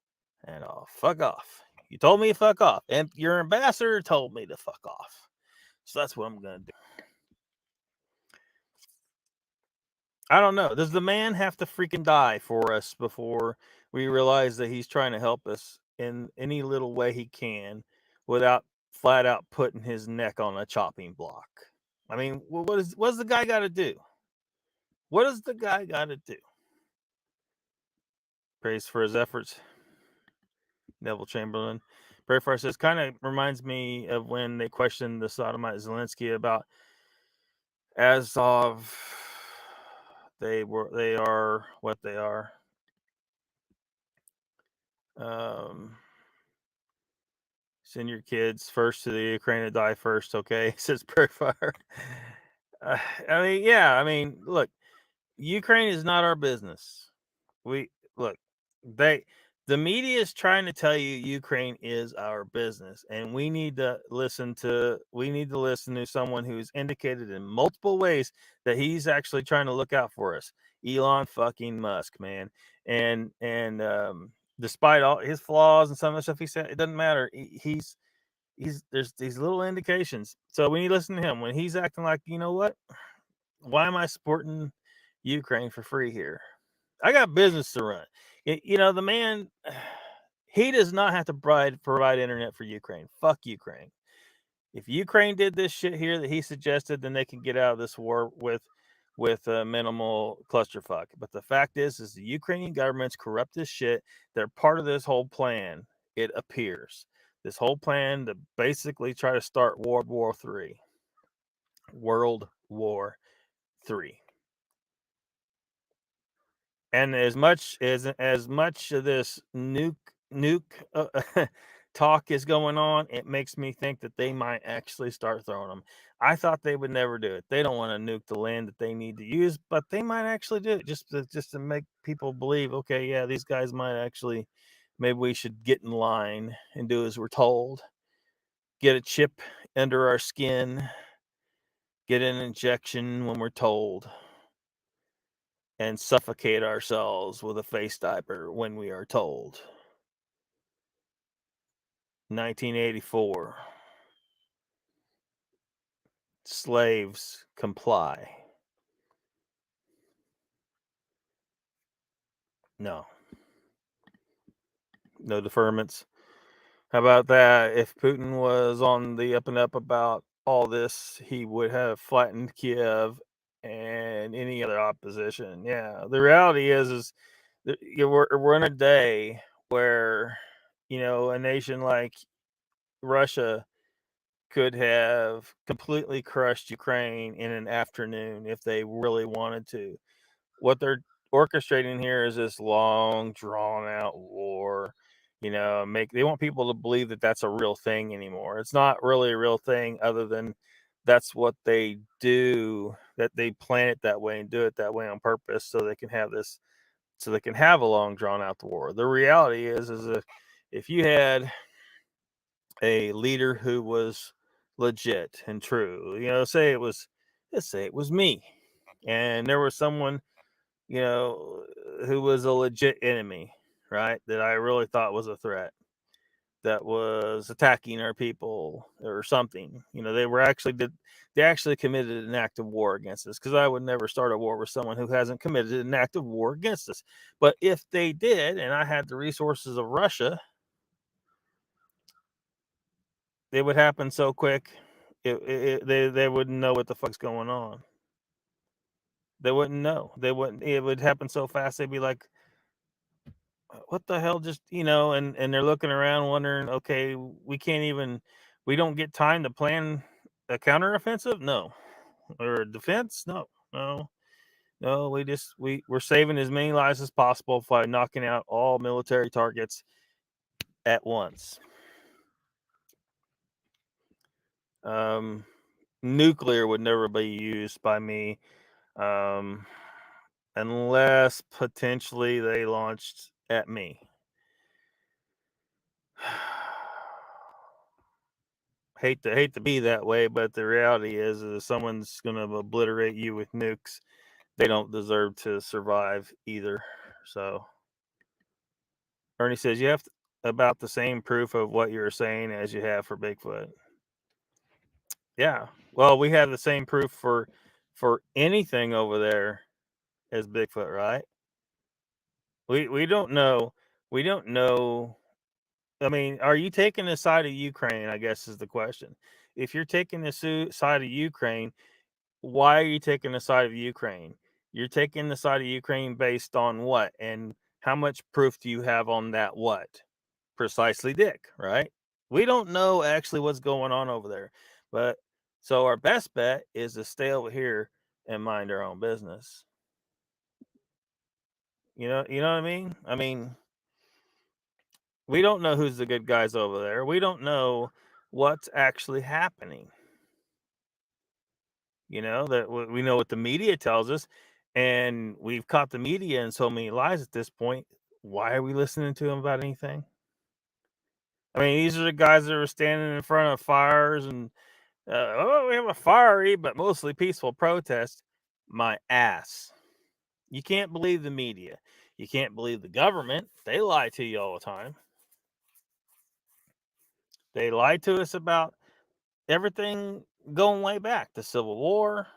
and I'll fuck off. You told me to fuck off, and your ambassador told me to fuck off. So that's what I'm going to do. I don't know. Does the man have to freaking die for us before we realize that he's trying to help us in any little way he can without flat out putting his neck on a chopping block? I mean, what's the guy got to do? What does the guy got to do? Praise for his efforts. Neville Chamberlain. Prayer says, kind of reminds me of when they questioned the sodomite Zelensky about Azov. They are what they are. Send your kids first to the Ukraine to die first, okay? Says Prayer Fire. I mean, yeah. I mean, look, Ukraine is not our business. The media is trying to tell you Ukraine is our business, and we need to listen to someone who's indicated in multiple ways that he's actually trying to look out for us. Elon fucking Musk, man. And despite all his flaws and some of the stuff he said, it doesn't matter. There's these little indications. So we need to listen to him when he's acting like, you know what? Why am I supporting Ukraine for free here? I got business to run. You know, the man, he does not have to provide internet for Ukraine. Fuck Ukraine. If Ukraine did this shit here that he suggested, then they can get out of this war with minimal clusterfuck. But the fact is the Ukrainian government's corrupt as shit. They're part of this whole plan, it appears. This whole plan to basically try to start World War III. World War III. And as much of this nuke talk is going on, it makes me think that they might actually start throwing them. I thought they would never do it. They don't want to nuke the land that they need to use, but they might actually do it just to make people believe, okay, yeah, these guys might actually, maybe we should get in line and do as we're told. Get a chip under our skin, get an injection when we're told, and suffocate ourselves with a face diaper when we are told. 1984. Slaves comply. No deferments. How about that? If Putin was on the up and up about all this, he would have flattened Kiev and any other opposition. Yeah, the reality is that we're in a day where, a nation like Russia could have completely crushed Ukraine in an afternoon if they really wanted to. What they're orchestrating here is this long, drawn out war. They want people to believe that that's a real thing anymore. It's not really a real thing, other than that's what they do. That they plan it that way and do it that way on purpose, so they can have a long, drawn out war. The reality is if you had a leader who was legit and true, let's say it was me, and there was someone, who was a legit enemy, right? That I really thought was a threat, that was attacking our people or something. They actually committed an act of war against us, because I would never start a war with someone who hasn't committed an act of war against us. But if they did, and I had the resources of Russia, it would happen so quick. They wouldn't know what the fuck's going on. They wouldn't know. It would happen so fast. They'd be like, what the hell? Just, and they're looking around wondering, okay, we don't get time to plan a counteroffensive. No. Or defense. No. We're saving as many lives as possible by knocking out all military targets at once. Nuclear would never be used by me, unless potentially they launched at me. hate to be that way, but the reality is if someone's going to obliterate you with nukes, they don't deserve to survive either. So Ernie says you have about the same proof of what you're saying as you have for Bigfoot. Yeah, well, we have the same proof for anything over there as Bigfoot, right? We don't know. We don't know. I mean, are you taking the side of Ukraine, I guess is the question. If you're taking the side of Ukraine, why are you taking the side of Ukraine? You're taking the side of Ukraine based on what? And how much proof do you have on that what? Precisely, Dick, right? We don't know actually what's going on over there. But so our best bet is to stay over here and mind our own business. You know what I mean? I mean, we don't know who's the good guys over there. We don't know what's actually happening. That we know what the media tells us, and we've caught the media in so many lies at this point. Why are we listening to them about anything? I mean, these are the guys that are standing in front of fires and, we have a fiery but mostly peaceful protest. My ass. You can't believe the media. You can't believe the government. They lie to you all the time. They lie to us about everything going way back. The Civil War,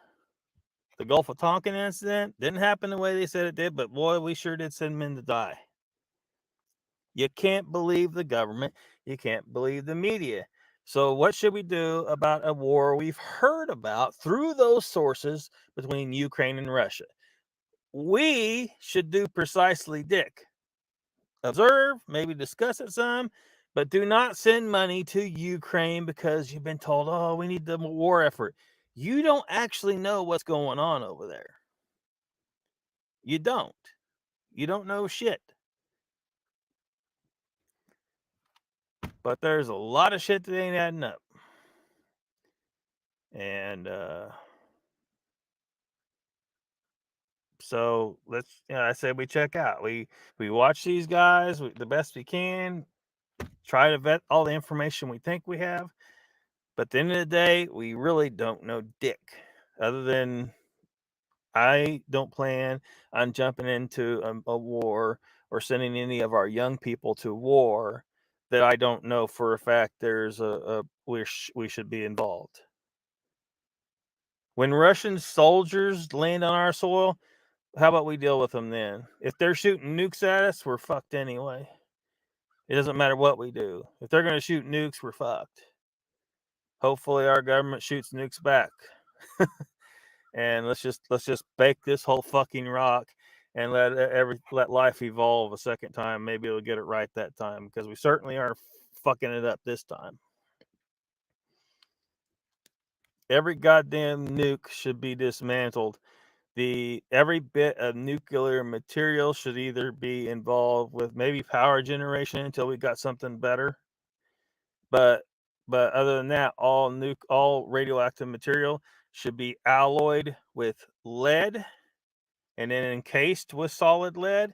the Gulf of Tonkin incident didn't happen the way they said it did, but boy, we sure did send men to die. You can't believe the government. You can't believe the media. So what should we do about a war we've heard about through those sources between Ukraine and Russia? We should do precisely, Dick. Observe, maybe discuss it some, But do not send money to Ukraine because you've been told, oh, we need the war effort. You don't actually know what's going on over there. You don't. You don't know shit. But there's a lot of shit that ain't adding up. And so let's, I said we check out. We watch these guys the best we can, try to vet all the information we think we have. But at the end of the day, we really don't know dick. Other than I don't plan on jumping into a war or sending any of our young people to war that I don't know for a fact there's we should be involved. When Russian soldiers land on our soil, how about we deal with them then? If they're shooting nukes at us, we're fucked anyway. It doesn't matter what we do. If they're going to shoot nukes, we're fucked. Hopefully our government shoots nukes back. And let's just bake this whole fucking rock and let life evolve a second time. Maybe it'll get it right that time, because we certainly aren't fucking it up this time. Every goddamn nuke should be dismantled. Every bit of nuclear material should either be involved with maybe power generation until we got something better. But other than that, all radioactive material should be alloyed with lead and then encased with solid lead,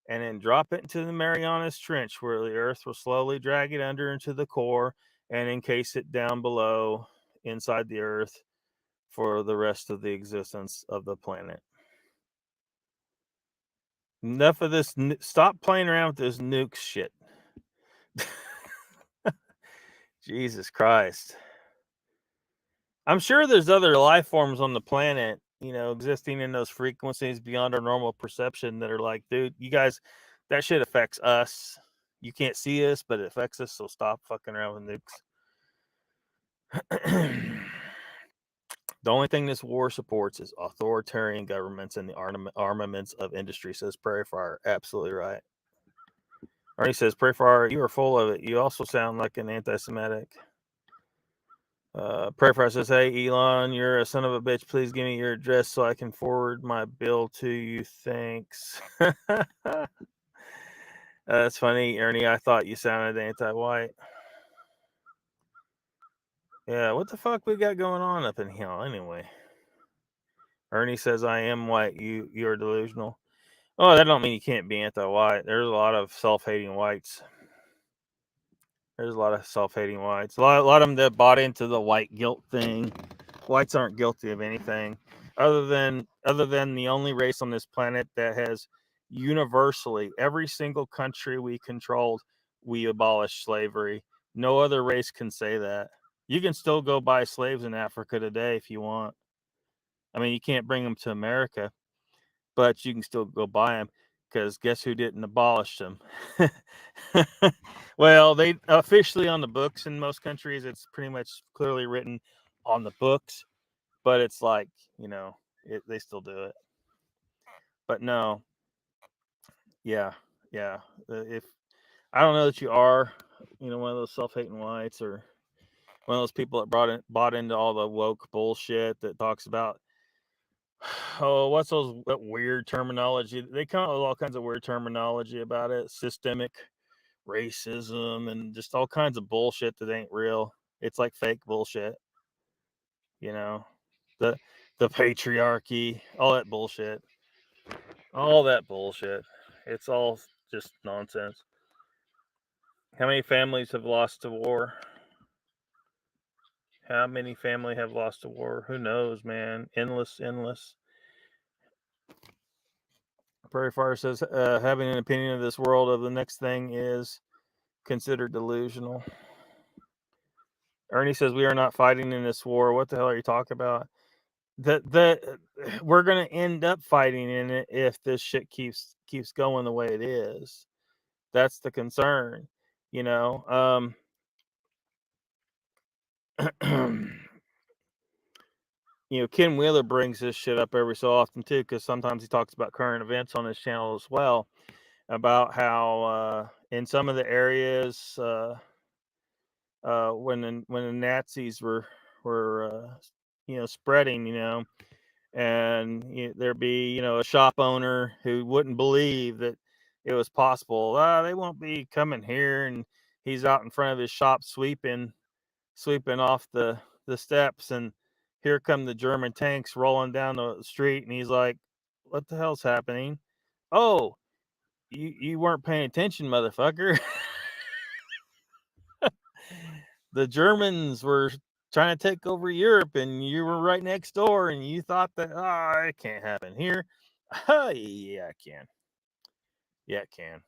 and then drop it into the Marianas Trench, where the Earth will slowly drag it under into the core and encase it down below inside the Earth for the rest of the existence of the planet. Enough of this. Stop playing around with this nuke shit. Jesus Christ. I'm sure there's other life forms on the planet, existing in those frequencies beyond our normal perception that are like, dude, you guys, that shit affects us. You can't see us, but it affects us, so stop fucking around with nukes. The only thing this war supports is authoritarian governments and the armaments of industry, says Prairie Fire. Absolutely right. Arnie says, Prairie Fire, you are full of it. You also sound like an anti-Semitic. Prayer Fire says, hey, Elon, you're a son of a bitch. Please give me your address so I can forward my bill to you. Thanks. That's funny, Ernie. I thought you sounded anti-white. Yeah, what the fuck we got going on up in here anyway? Ernie says, I am white. You're delusional. Oh, that don't mean you can't be anti-white. There's a lot of self-hating whites. There's a lot of self-hating whites. A lot of them that bought into the white guilt thing. Whites aren't guilty of anything other than the only race on this planet that has universally, every single country we controlled, we abolished slavery. No other race can say that. You can still go buy slaves in Africa today if you want. I mean, you can't bring them to America, but you can still go buy them, because guess who didn't abolish them? Well, they officially on the books in most countries, it's pretty much clearly written on the books, but it's like, they still do it. But no, yeah. If I don't know that you are, one of those self-hating whites, or one of those people that bought into all the woke bullshit that talks about, oh, what's those weird terminology? They come up with all kinds of weird terminology about it, systemic racism, and just all kinds of bullshit that ain't real. It's like fake bullshit, the patriarchy, all that bullshit. It's all just nonsense. How many families have lost to war? How many family have lost to war? Who knows, man? Endless. Prairie Fire says, having an opinion of this world of the next thing is considered delusional. Ernie says, we are not fighting in this war. What the hell are you talking about? We're going to end up fighting in it if this shit keeps going the way it is. That's the concern, Ken Wheeler brings this shit up every so often too, because sometimes he talks about current events on his channel as well. about how in some of the areas when the Nazis were spreading, and there'd be a shop owner who wouldn't believe that it was possible. They won't be coming here, and he's out in front of his shop sweeping off the steps, and here come the German tanks rolling down the street, and he's like, "What the hell's happening? Oh, you weren't paying attention, motherfucker." The Germans were trying to take over Europe, and you were right next door, and you thought that it can't happen here. Yeah, it can. Yeah, it can.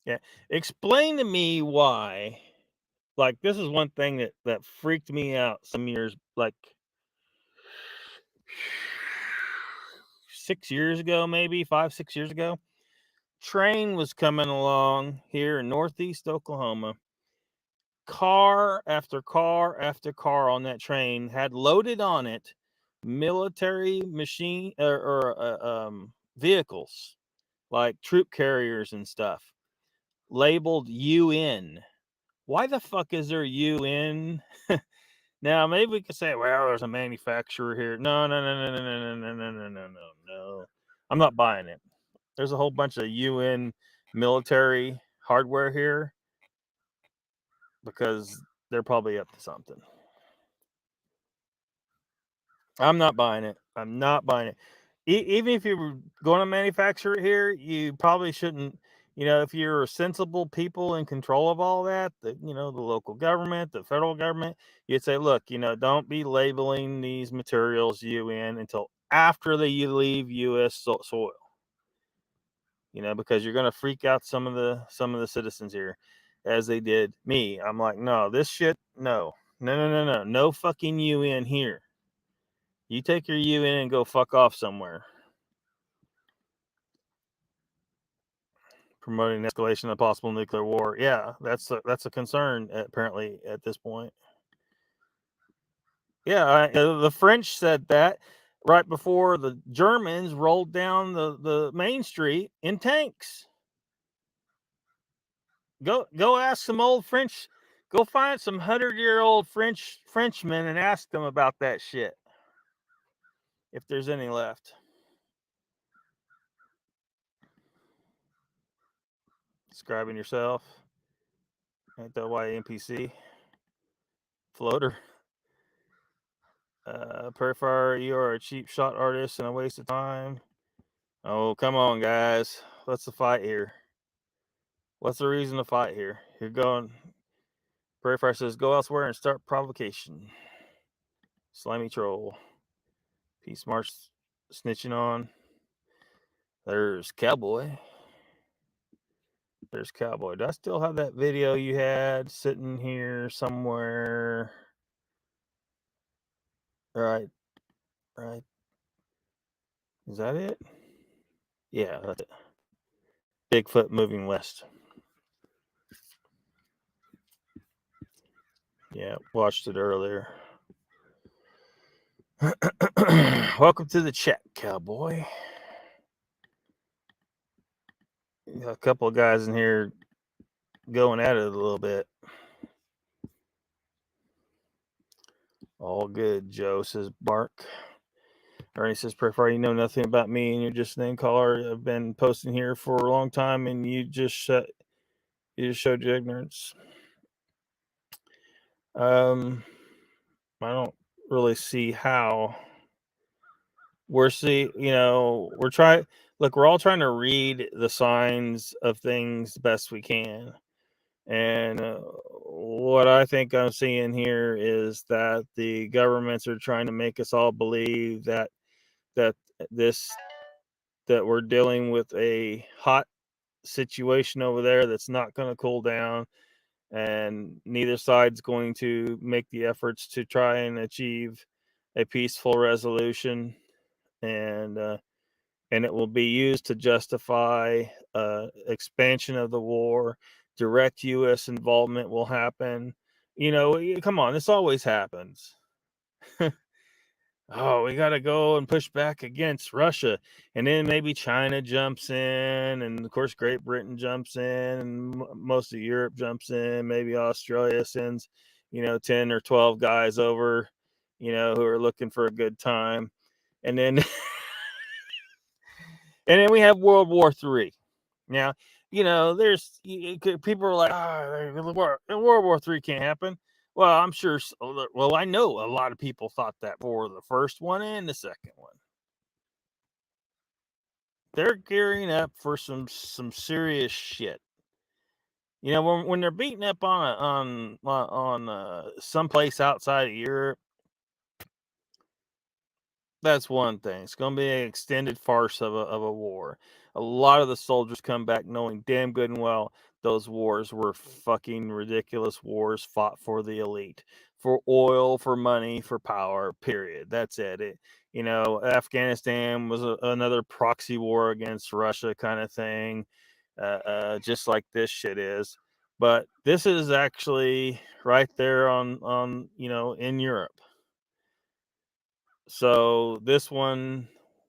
Yeah, explain to me why. Like, this is one thing that freaked me out some years, like 6 years ago, maybe 5-6 years ago. Train was coming along here in Northeast Oklahoma. Car after car after car on that train had loaded on it military machine or vehicles, like troop carriers and stuff, labeled UN. Why the fuck is there UN? Now maybe we could say, well, there's a manufacturer here. No. I'm not buying it. There's a whole bunch of UN military hardware here because they're probably up to something. I'm not buying it. I'm not buying it. Even if you're going to manufacture it here, you probably shouldn't. If you're sensible people in control of all that, the local government, the federal government, you'd say, look, don't be labeling these materials UN until after they leave U.S. soil. Because you're going to freak out some of the citizens here, as they did me. I'm like, no, this shit, no fucking UN here. You take your UN and go fuck off somewhere. Promoting escalation of possible nuclear war. Yeah, that's a concern apparently at this point. Yeah, the French said that right before the Germans rolled down the main street in tanks. Go ask some old French. Go find some 100-year-old Frenchmen and ask them about that shit, if there's any left. Describing yourself. Ain't that why NPC? Floater. Purifier, you are a cheap shot artist and a waste of time. Oh, come on, guys. What's the fight here? What's the reason to fight here? You're going. Purifier says, go elsewhere and start provocation. Slimy troll. Peace March snitching on. There's Cowboy. There's Cowboy. Do I still have that video you had sitting here somewhere? Right. Is that it? Yeah, that's it. Bigfoot moving west. Yeah, watched it earlier. Welcome to the chat, Cowboy. Got a couple of guys in here going at it a little bit. All good, Joe, says Bark. Ernie says, Prefer, you know nothing about me and you're just a name caller. I've been posting here for a long time and you just showed your ignorance. I don't really see how. We're all trying to read the signs of things best we can. And what I think I'm seeing here is that the governments are trying to make us all believe that we're dealing with a hot situation over there that's not going to cool down, and neither side's going to make the efforts to try and achieve a peaceful resolution, and it will be used to justify expansion of the war. Direct U.S. involvement will happen. Come on, this always happens. oh, we got to go and push back against Russia. And then maybe China jumps in. And of course, Great Britain jumps in. And most of Europe jumps in. Maybe Australia sends, 10 or 12 guys over, who are looking for a good time. And then, and then we have World War III. Now, there's people are like, World War III can't happen. Well, I'm sure. Well, I know a lot of people thought that for the first one and the second one. They're gearing up for some serious shit. When they're beating up on someplace outside of Europe, that's one thing. It's going to be an extended farce of a war. A lot of the soldiers come back knowing damn good and well those wars were fucking ridiculous wars fought for the elite, for oil, for money, for power, period. That's it. Afghanistan was another proxy war against Russia kind of thing, just like this shit is. But this is actually right there on in Europe. So this one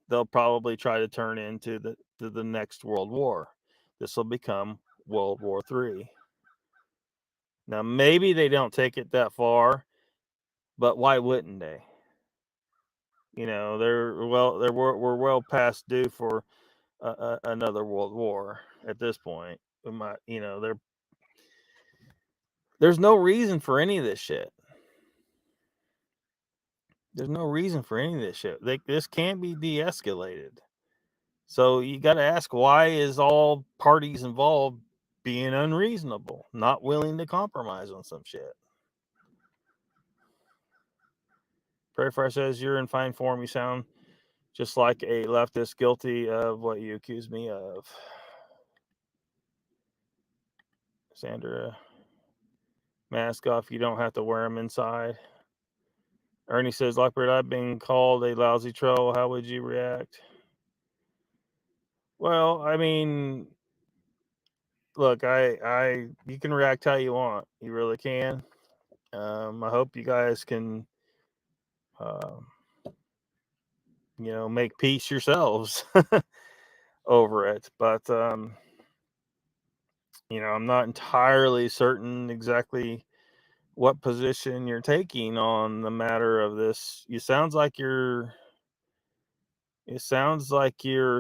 they'll probably try to turn into the next World War. This will become World War III. Now maybe they don't take it that far, but why wouldn't they? We're well past due for another World War at this point. There's no reason for any of this shit. There's no reason for any of this shit. This can't be de-escalated. So you got to ask, why is all parties involved being unreasonable, not willing to compromise on some shit? Prairie Fire says, you're in fine form. You sound just like a leftist guilty of what you accuse me of. Sandra, mask off. You don't have to wear them inside. Ernie says, Lockbeard, I've been called a lousy troll. How would you react? Well, I mean, look, you can react how you want. You really can. I hope you guys can, make peace yourselves over it. But, I'm not entirely certain exactly what position you're taking on the matter of this. It sounds like you're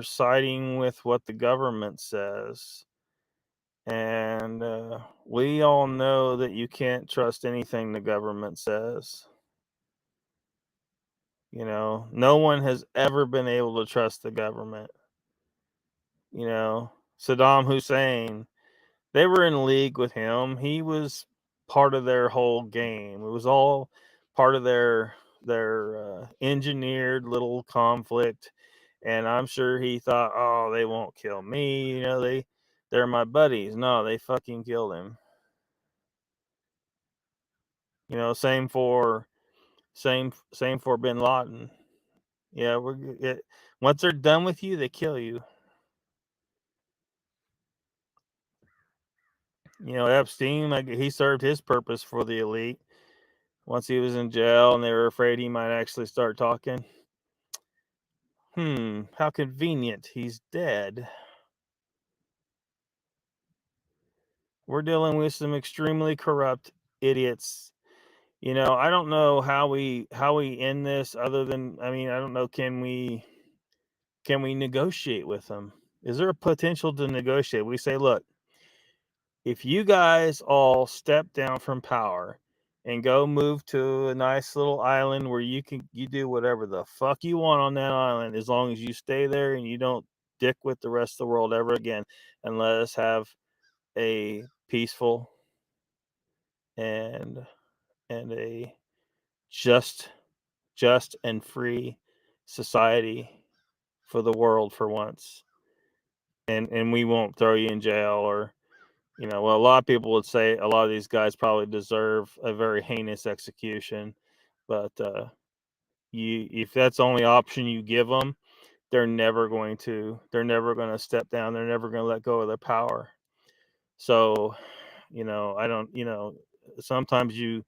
siding with what the government says. And we all know that you can't trust anything the government says. No one has ever been able to trust the government. Saddam Hussein, they were in league with him. He was part of their whole game. It was all part of their engineered little conflict. And I'm sure he thought, oh, they won't kill me. They're my buddies. No, they fucking killed him. Same for Bin Laden. Yeah, once they're done with you, they kill you. Epstein, he served his purpose for the elite. Once he was in jail and they were afraid he might actually start talking. How convenient. He's dead. We're dealing with some extremely corrupt idiots. I don't know how we end this other than, I don't know, can we negotiate with them? Is there a potential to negotiate? We say, look, if you guys all step down from power and go move to a nice little island where you do whatever the fuck you want on that island, as long as you stay there and you don't dick with the rest of the world ever again, and let us have a peaceful and a just and free society for the world for once, and we won't throw you in jail or a lot of people would say a lot of these guys probably deserve a very heinous execution, but if that's the only option you give them, they're never going to step down. They're never going to let go of their power. So I don't, sometimes you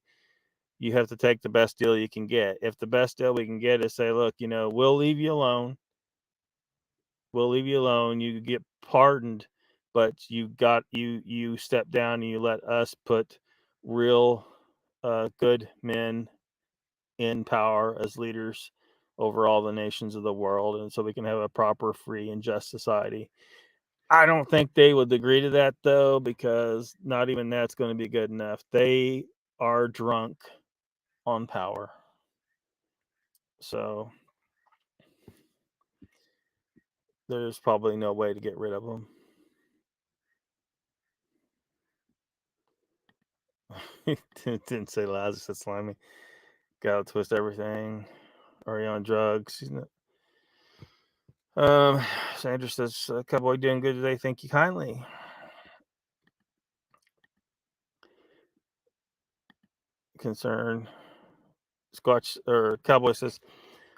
you have to take the best deal you can get. If the best deal we can get is say, look, we'll leave you alone. We'll leave you alone. You get pardoned, but you step down and you let us put real good men in power as leaders over all the nations of the world, and so we can have a proper, free, and just society. I don't think they would agree to that, though, because not even that's going to be good enough. They are drunk on power. So there's probably no way to get rid of them. Didn't say Lazarus, said Slimy. Gotta twist everything. Are you on drugs? She's not. Sandra says, Cowboy doing good today. Thank you kindly. Concern. Squatch or Cowboy says,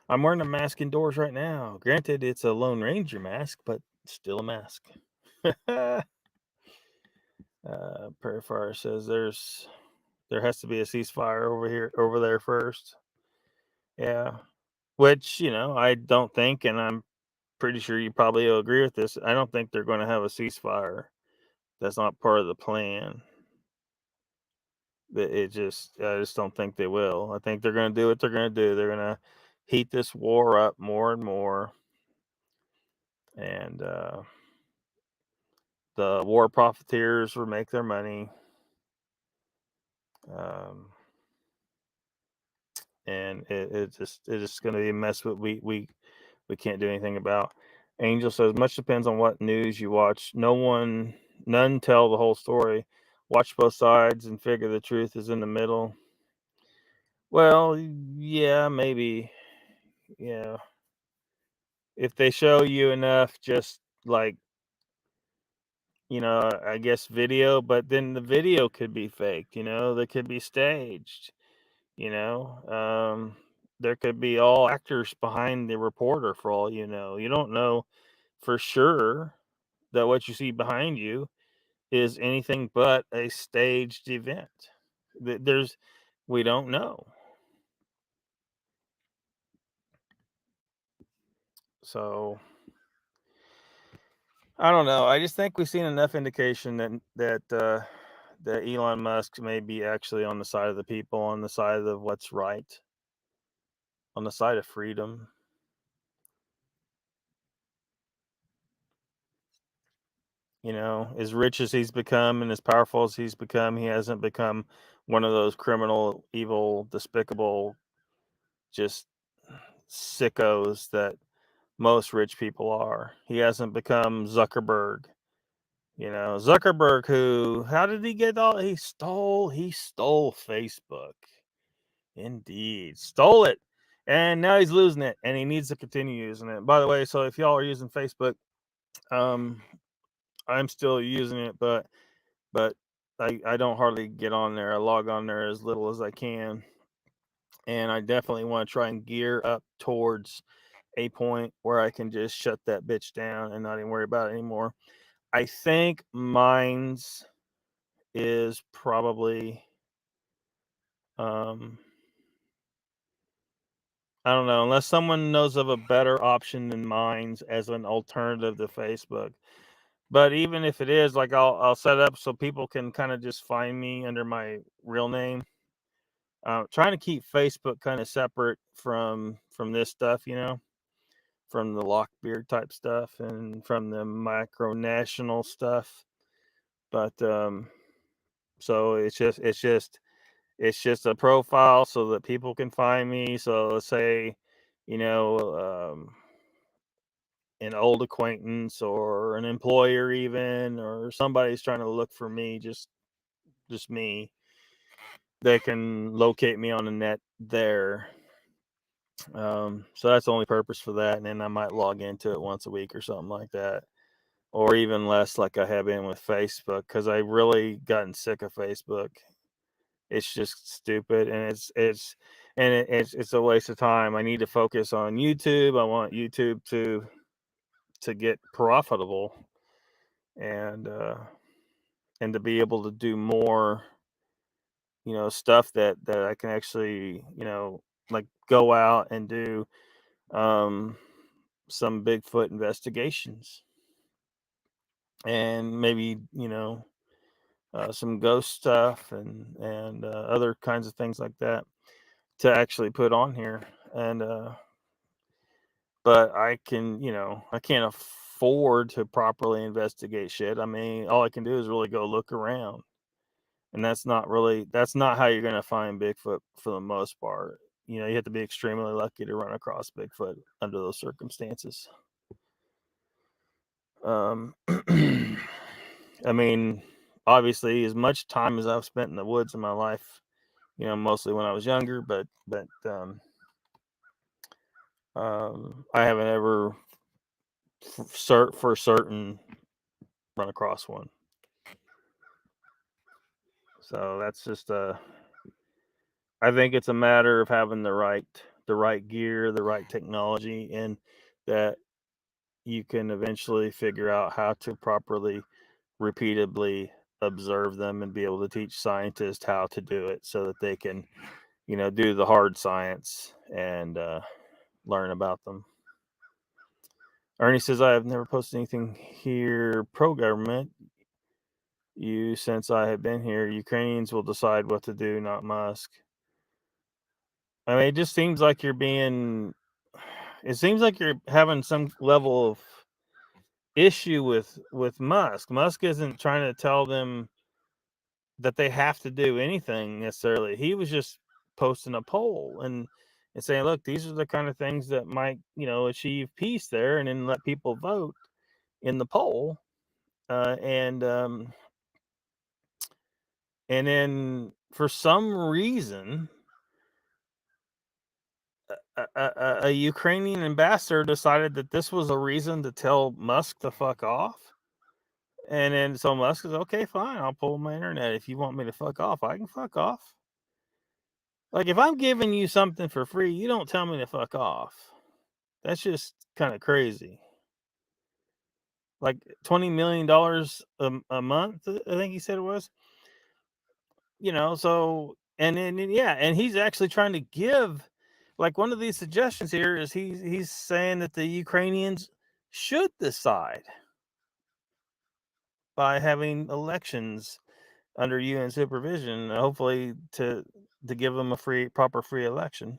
I'm wearing a mask indoors right now. Granted, it's a Lone Ranger mask, but still a mask. Prairie Fire says there has to be a ceasefire over there first. Yeah. Which, I don't think, and I'm pretty sure you probably will agree with this. I don't think they're going to have a ceasefire. That's not part of the plan. I just don't think they will. I think they're going to do what they're going to do. They're going to heat this war up more and more. And the war profiteers will make their money. And it's just going to be a mess that we can't do anything about. Angel says, much depends on what news you watch. None tell the whole story. Watch both sides and figure the truth is in the middle. Well, yeah, maybe. Yeah. If they show you enough, just like, I guess video, but then the video could be faked, that could be staged, there could be all actors behind the reporter for all you know. You don't know for sure that what you see behind you is anything but a staged event. We don't know. So I don't know. I just think we've seen enough indication that Elon Musk may be actually on the side of the people, on the side of what's right, on the side of freedom. As rich as he's become and as powerful as he's become, he hasn't become one of those criminal, evil, despicable, just sickos that most rich people are. He hasn't become Zuckerberg. Zuckerberg, how did he get all? He stole Facebook. Indeed, stole it, and now he's losing it, and he needs to continue using it. By the way, so if y'all are using Facebook, I'm still using it, but I don't hardly get on there. I log on there as little as I can, and I definitely want to try and gear up towards a point where I can just shut that bitch down and not even worry about it anymore. I think mine's is probably I don't know, unless someone knows of a better option than mine's as an alternative to Facebook. But even if it is, like I'll set up so people can kind of just find me under my real name. Trying to keep Facebook kind of separate from this stuff, from the LOCKBEARD type stuff and from the micronational stuff. But so it's just a profile so that people can find me. So let's say, an old acquaintance or an employer even, or somebody's trying to look for me, just me, they can locate me on the net there. So that's the only purpose for that. And then I might log into it once a week or something like that, or even less, like I have been with Facebook, because I really gotten sick of Facebook. It's just stupid, and it's a waste of time. I need to focus on YouTube. I want YouTube to get profitable, and to be able to do more stuff that I can actually, like go out and do some Bigfoot investigations, and maybe, some ghost stuff, and other kinds of things like that to actually put on here. And but I can't afford to properly investigate shit. I mean, all I can do is really go look around. And that's not how you're going to find Bigfoot for the most part. You have to be extremely lucky to run across Bigfoot under those circumstances. I mean, obviously, as much time as I've spent in the woods in my life, mostly when I was younger, but I haven't ever for certain run across one. So that's just I think it's a matter of having the right gear, the right technology, and that you can eventually figure out how to properly, repeatedly observe them and be able to teach scientists how to do it so that they can, do the hard science and learn about them. Ernie says, I have never posted anything here pro-government. Since I have been here, Ukrainians will decide what to do, not Musk. I mean, it just seems like you're having some level of issue with Musk. Musk isn't trying to tell them that they have to do anything necessarily. He was just posting a poll and saying, look, these are the kind of things that might, achieve peace there, and then let people vote in the poll. And then for some reason, a Ukrainian ambassador decided that this was a reason to tell Musk to fuck off. And then so Musk is, okay, fine, I'll pull my internet. If you want me to fuck off, I can fuck off. Like, if I'm giving you something for free, you don't tell me to fuck off. That's just kind of crazy. Like $20 million a month, I think he said it was. So, and then, yeah, and he's actually trying to give, like, one of these suggestions here is he's saying that the Ukrainians should decide by having elections under UN supervision, hopefully to give them a proper free election.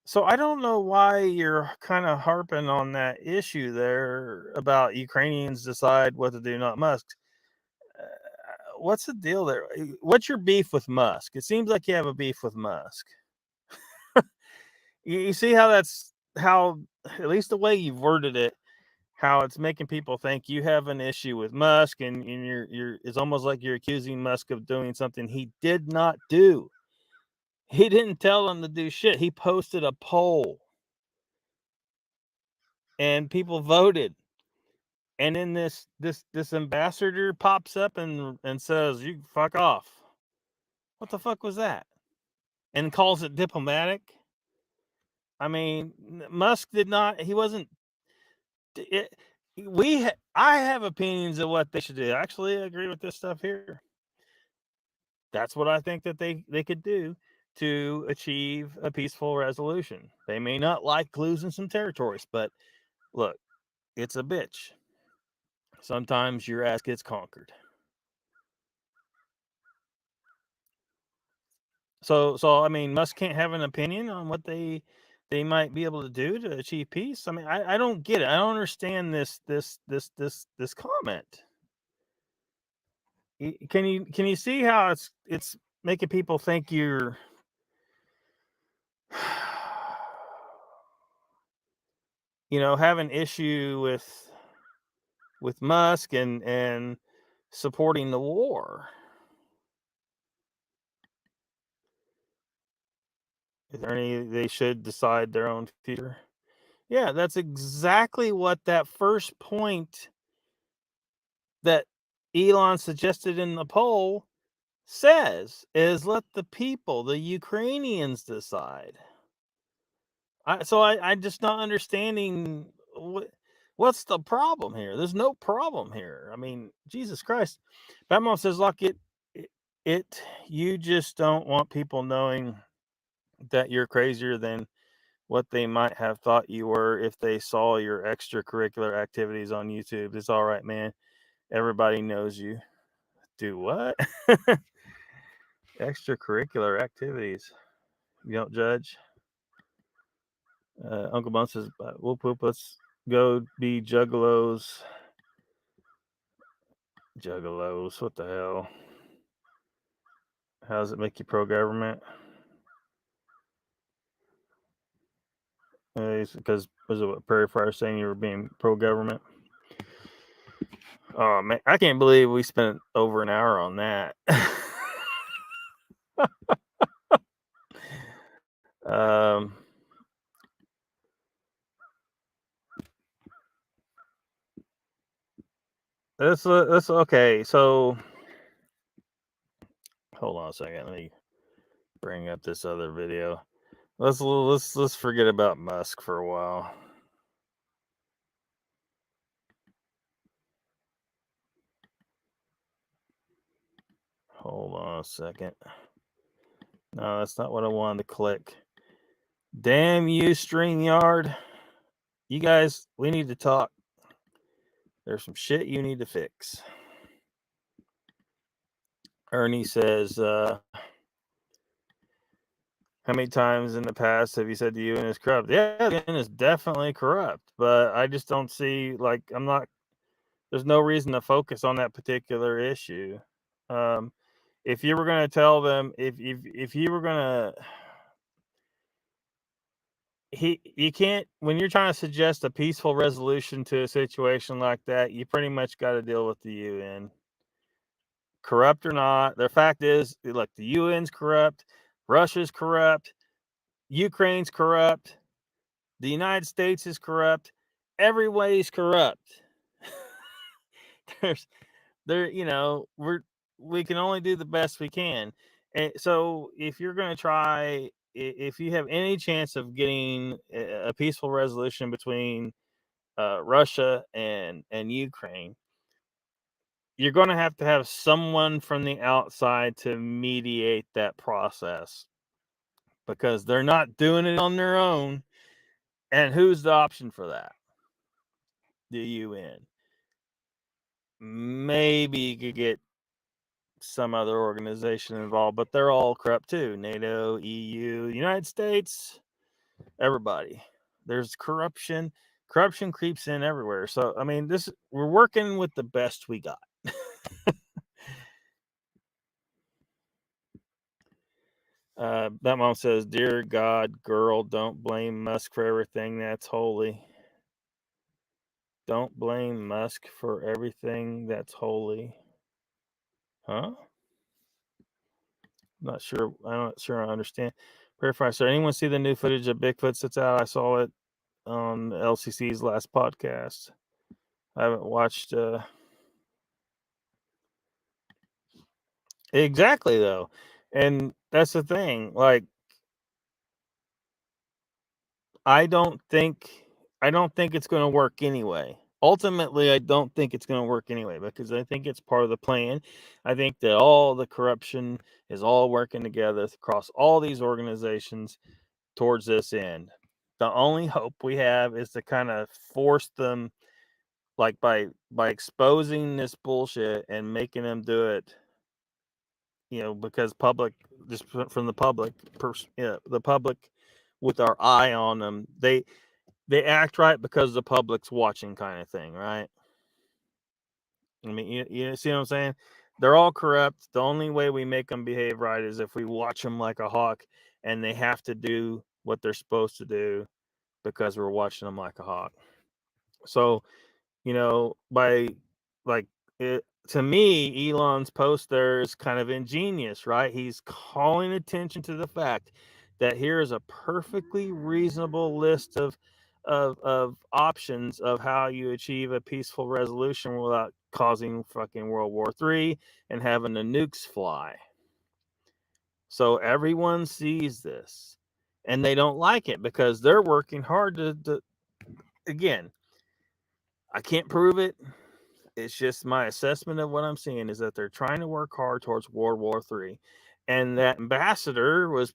So I don't know why you're kind of harping on that issue there about Ukrainians decide what to do, not Musk. What's the deal there? What's your beef with Musk? It seems like you have a beef with Musk. You see how at least the way you've worded it, how it's making people think you have an issue with Musk, and it's almost like you're accusing Musk of doing something he did not do. He didn't tell them to do shit. He posted a poll and people voted. And then this ambassador pops up and says, you fuck off. What the fuck was that? And calls it diplomatic. I mean, Musk did not, he wasn't, I have opinions of what they should do. Actually, I agree with this stuff here. That's what I think that they could do to achieve a peaceful resolution. They may not like losing some territories, but look, it's a bitch. Sometimes your ass gets conquered. So I mean, Musk can't have an opinion on what they might be able to do to achieve peace. I mean, I don't get it. I don't understand this comment. Can you see how it's making people think you're have an issue with Musk and supporting the war? They should decide their own future. Yeah, that's exactly what that first point that Elon suggested in the poll says, is let the people, the Ukrainians, decide. I'm just not understanding what's the problem here. There's no problem here. I mean, Jesus Christ. Batmom says, lock it. You just don't want people knowing that you're crazier than what they might have thought you were if they saw your extracurricular activities on YouTube. It's all right, man. Everybody knows you. Do what? Extracurricular activities. You don't judge. Uncle Bun says, whoop whoop, let's go be juggalos. Juggalos, what the hell? How does it make you pro-government? Because was it what Prairie Fire saying you were being pro-government? Oh man, I can't believe we spent over an hour on that. This okay. So hold on a second. Let me bring up this other video. Let's forget about Musk for a while. Hold on a second. No, that's not what I wanted to click. Damn you, StreamYard. You guys, we need to talk. There's some shit you need to fix. Ernie says, how many times in the past have you said the UN is corrupt? Yeah, the UN is definitely corrupt, but I just don't see, there's no reason to focus on that particular issue. If you were going to tell them, if you were going to, you can't, when you're trying to suggest a peaceful resolution to a situation like that, you pretty much got to deal with the UN. Corrupt or not, the fact is, look, the UN's corrupt, Russia's corrupt, Ukraine's corrupt, the United States is corrupt, every way is corrupt. We can only do the best we can. And so if you're going to try, if you have any chance of getting a peaceful resolution between Russia and Ukraine, you're going to have someone from the outside to mediate that process, because they're not doing it on their own. And who's the option for that? The UN. Maybe you could get some other organization involved, but they're all corrupt too. NATO, EU, United States, everybody. There's corruption. Corruption creeps in everywhere. So I mean, we're working with the best we got. That mom says, "Dear God, girl, don't blame Musk for everything that's holy. Don't blame Musk for everything that's holy." Huh? I'm not sure I understand. Verify. So anyone see the new footage of Bigfoot that's out? I saw it on LCC's last podcast. I haven't watched. Exactly though, and that's the thing. Like, I don't think it's going to work anyway. Ultimately, I don't think it's going to work anyway, because I think it's part of the plan. I think that all the corruption is all working together across all these organizations towards this end. The only hope we have is to kind of force them, like by exposing this bullshit and making them do it, because just from the public, the public with our eye on them, they act right because the public's watching, kind of thing, right? I mean, you see what I'm saying? They're all corrupt. The only way we make them behave right is if we watch them like a hawk, and they have to do what they're supposed to do because we're watching them like a hawk. So, by like it, to me, Elon's post there is kind of ingenious, right? He's calling attention to the fact that here is a perfectly reasonable list of options of how you achieve a peaceful resolution without causing fucking World War III and having the nukes fly. So everyone sees this, and they don't like it because they're working hard to again, I can't prove it. It's just my assessment of what I'm seeing is that they're trying to work hard towards World War III. And that ambassador was,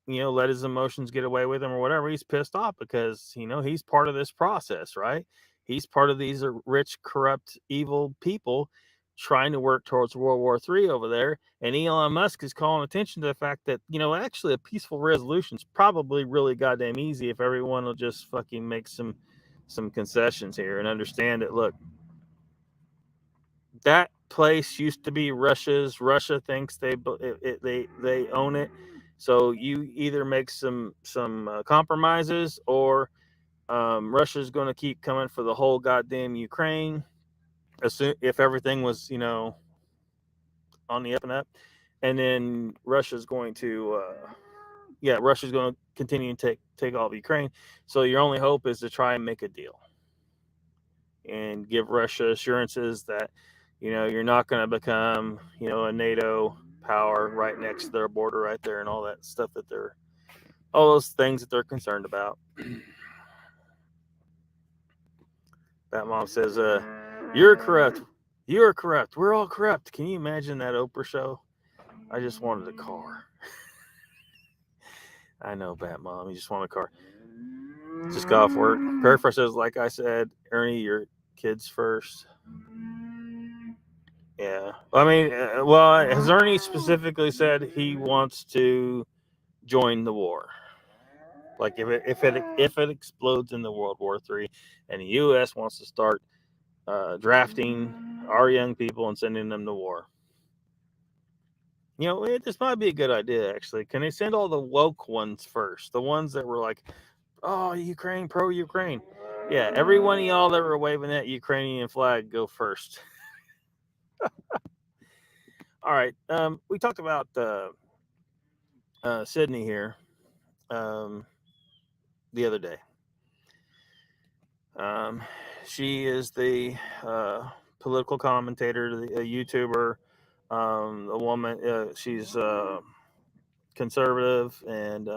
let his emotions get away with him or whatever. He's pissed off because, he's part of this process, right? He's part of these rich, corrupt, evil people trying to work towards World War III over there. And Elon Musk is calling attention to the fact that, actually a peaceful resolution is probably really goddamn easy if everyone will just fucking make some concessions here and understand that, look, that place used to be Russia's. Russia thinks they own it. So you either make some compromises, or Russia's going to keep coming for the whole goddamn Ukraine. If everything was, on the up and up, and then Russia's going to, Russia's going to continue to take all of Ukraine. So your only hope is to try and make a deal and give Russia assurances that, you're not going to become, a NATO power right next to their border right there, and all that stuff all those things that they're concerned about. That mom says, you're corrupt. You're corrupt. We're all corrupt. Can you imagine that Oprah show? I just wanted a car. I know, Bat Mom. You just want a car. Just got off work. Peripher says, like I said, Ernie, your kids first. Yeah. I mean, has Ernie specifically said he wants to join the war? Like if it explodes in the World War III and the U.S. wants to start drafting our young people and sending them to war, this might be a good idea, actually. Can they send all the woke ones first? The ones that were like, oh, Ukraine, pro-Ukraine. Yeah, every one of y'all that were waving that Ukrainian flag, go first. All right. We talked about Sydney here the other day. She is the political commentator, a YouTuber, a woman. She's conservative, and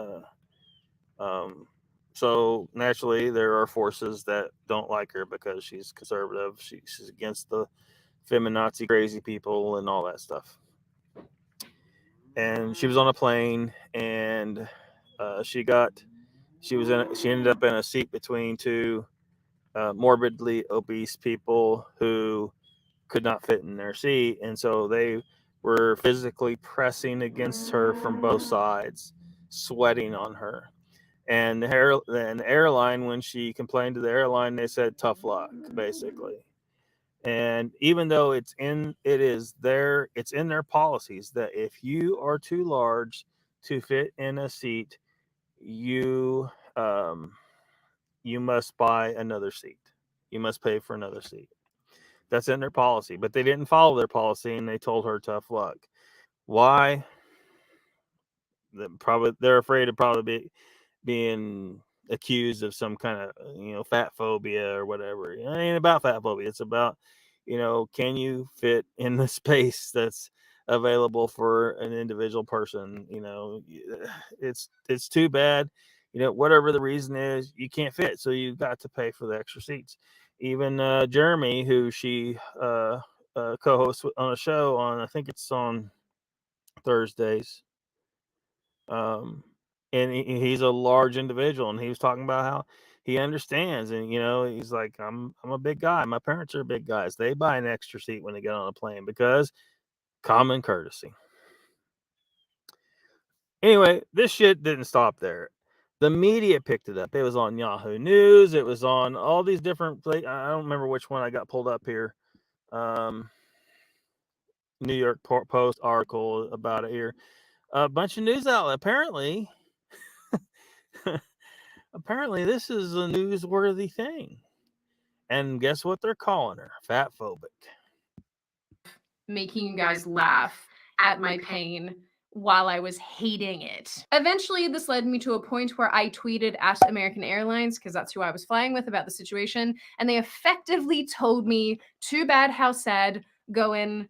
so naturally there are forces that don't like her because she's conservative. She's against the feminazi crazy people and all that stuff. And she was on a plane, and she ended up in a seat between two morbidly obese people who could not fit in their seat, and so they were physically pressing against her from both sides, sweating on her. And the airline, when she complained to the airline, they said tough luck, basically. And even though it's in their policies that if you are too large to fit in a seat, you must buy another seat. You must pay for another seat. That's in their policy, but they didn't follow their policy, and they told her tough luck. Why? They're afraid of probably being accused of some kind of fat phobia or whatever. It ain't about fat phobia. It's about can you fit in the space that's available for an individual person? It's too bad. Whatever the reason is, you can't fit, so you've got to pay for the extra seats. Even Jeremy, who she co-hosts on a show on, I think it's on Thursdays. And he's a large individual, and he was talking about how he understands, and he's like, I'm a big guy. My parents are big guys. They buy an extra seat when they get on a plane because common courtesy. Anyway, this shit didn't stop there. The media picked it up. It was on Yahoo News. It was on all these different places. I don't remember which one I got pulled up here. New York Post article about it here. A bunch of news outlets. Apparently, this is a newsworthy thing. And guess what they're calling her? Fat phobic. Making you guys laugh at my pain while I was hating it. Eventually, this led me to a point where I tweeted at American Airlines, because that's who I was flying with, about the situation, and they effectively told me, too bad, how sad, go in,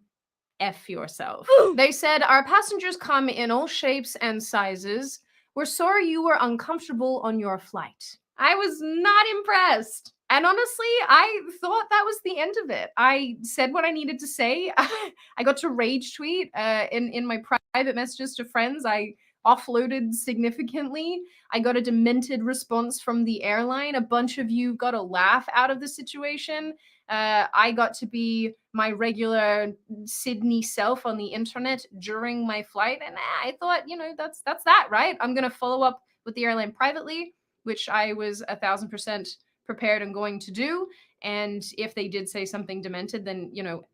F yourself. They said, our passengers come in all shapes and sizes. We're sorry you were uncomfortable on your flight. I was not impressed. And honestly, I thought that was the end of it. I said what I needed to say. I got to rage tweet in my private messages to friends. I offloaded significantly. I got a demented response from the airline. A bunch of you got a laugh out of the situation. I got to be my regular Sydney self on the internet during my flight. And I thought, that's that, right? I'm going to follow up with the airline privately, which I was 1,000% prepared and going to do. And if they did say something demented, then,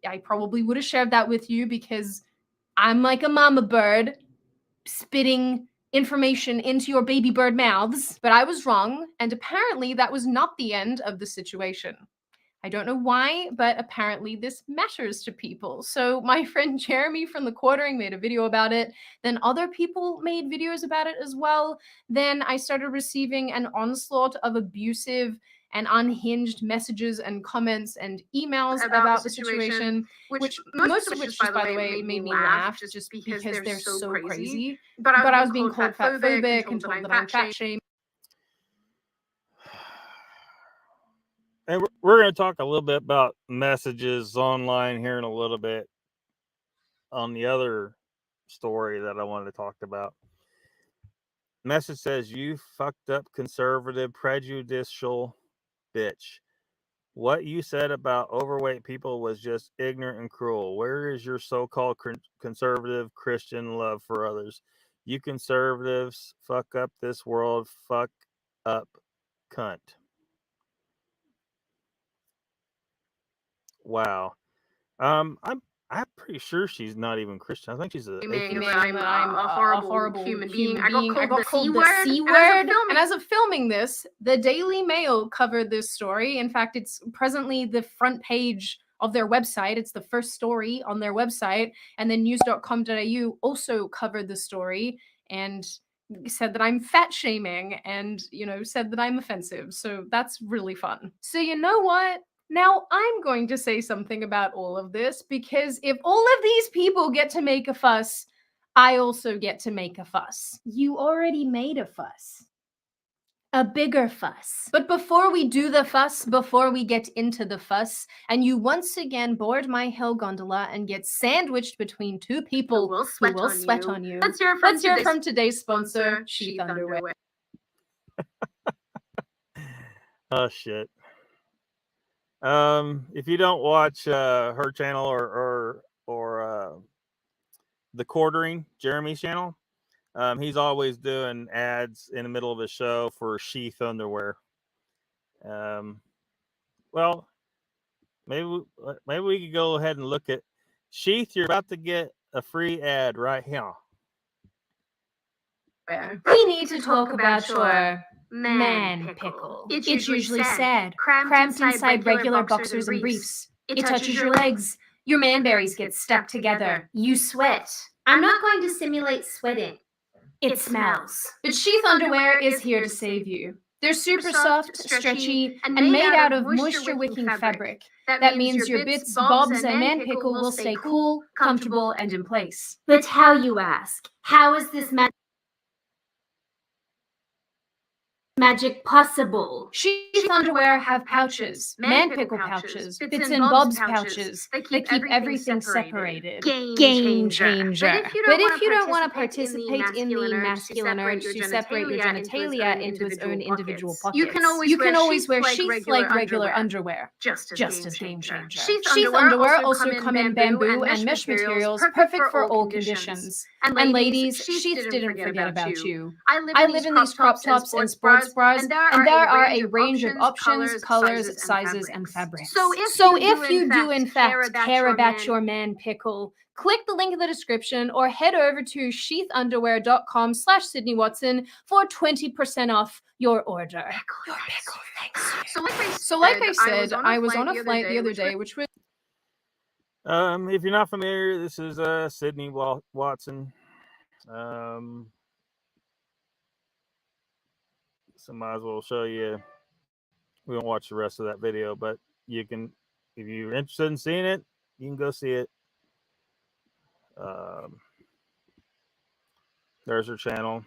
I probably would have shared that with you, because I'm like a mama bird spitting information into your baby bird mouths. But I was wrong. And apparently that was not the end of the situation. I don't know why, but apparently this matters to people. So my friend Jeremy from the Quartering made a video about it. Then other people made videos about it as well. Then I started receiving an onslaught of abusive and unhinged messages and comments and emails about the situation, which most of which, just by the way, made me laugh just because they're so crazy. But I was being called fatphobic and told that I'm fat shamed. And we're going to talk a little bit about messages online here in a little bit on the other story that I wanted to talk about. Message says, "You fucked up conservative, prejudicial bitch. What you said about overweight people was just ignorant and cruel. Where is your so-called conservative Christian love for others? You conservatives fuck up this world. Fuck up, cunt." Wow. I'm pretty sure she's not even Christian. I think she's I'm a horrible human being. I got called the C word. And as of filming this, the Daily Mail covered this story. In fact, it's presently the front page of their website. It's the first story on their website. And then news.com.au also covered the story and said that I'm fat shaming and, said that I'm offensive. So that's really fun. So you know what? Now, I'm going to say something about all of this, because if all of these people get to make a fuss, I also get to make a fuss. You already made a fuss. A bigger fuss. But before we do the fuss, before we get into the fuss, and you once again board my hell gondola and get sandwiched between two people who will sweat on you, let's hear from today's sponsor, Sheath Underwear. Oh, shit. If you don't watch her channel or the Quartering, Jeremy's channel, he's always doing ads in the middle of his show for Sheath Underwear. Well, maybe we could go ahead and look at Sheath. You're about to get a free ad right here. We need to talk about your man pickle. It's usually sad, cramped inside regular boxers and briefs. It touches your legs. Your manberries get stuck together. You sweat. I'm not going to simulate sweating. It smells. But Sheath Underwear is here to save you. They're super soft, stretchy, and made out of moisture-wicking fabric. That means your bits, bobs, and man pickle will stay cool, comfortable, and in place. But how, you ask? How is this magic possible? Sheath Underwear have pouches, man pickle pouches, bits and bobs pouches that keep everything separated. Game changer. But if you don't want to participate in the masculine urge to separate your genitalia into its own individual pockets, you can always wear sheath like regular underwear, just as game changer. Sheath Underwear also come in bamboo and mesh materials, perfect for all conditions. And ladies, Sheath didn't forget about you. I live in these crop tops and sports bras, and there are a range of options, colors, sizes, and fabrics. So if you do in fact care about your man pickle, click the link in the description or head over to sheathunderwear.com/Sydney Watson for 20% off your order. Your pickle, thanks. So like I said, I was on a flight the other day, which was... If you're not familiar, this is Sydney Watson. So might as well show you. We won't watch the rest of that video, but you can, if you're interested in seeing it, you can go see it. There's her channel.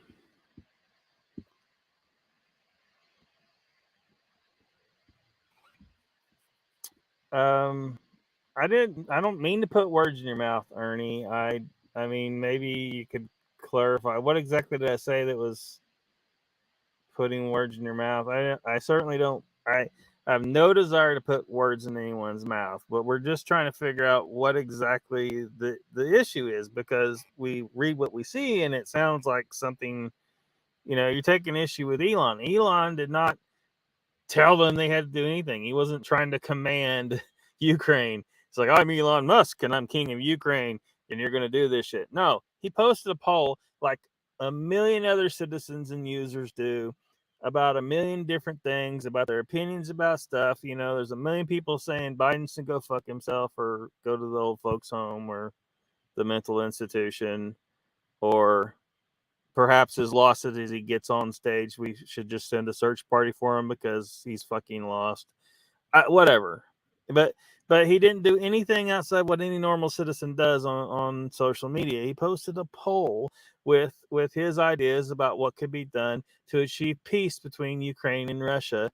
I don't mean to put words in your mouth, Ernie. I mean, maybe you could clarify what exactly did I say that was putting words in your mouth. I certainly don't. I have no desire to put words in anyone's mouth, but we're just trying to figure out what exactly the issue is, because we read what we see and it sounds like something. You're taking issue with Elon. Elon did not tell them they had to do anything. He wasn't trying to command Ukraine. It's like, I'm Elon Musk and I'm king of Ukraine and you're going to do this shit. No, he posted a poll like a million other citizens and users do about a million different things, about their opinions about stuff. There's a million people saying Biden should go fuck himself or go to the old folks home or the mental institution, or perhaps as lost as he gets on stage, we should just send a search party for him because he's fucking lost. Whatever. But he didn't do anything outside what any normal citizen does on social media. He posted a poll with his ideas about what could be done to achieve peace between Ukraine and Russia.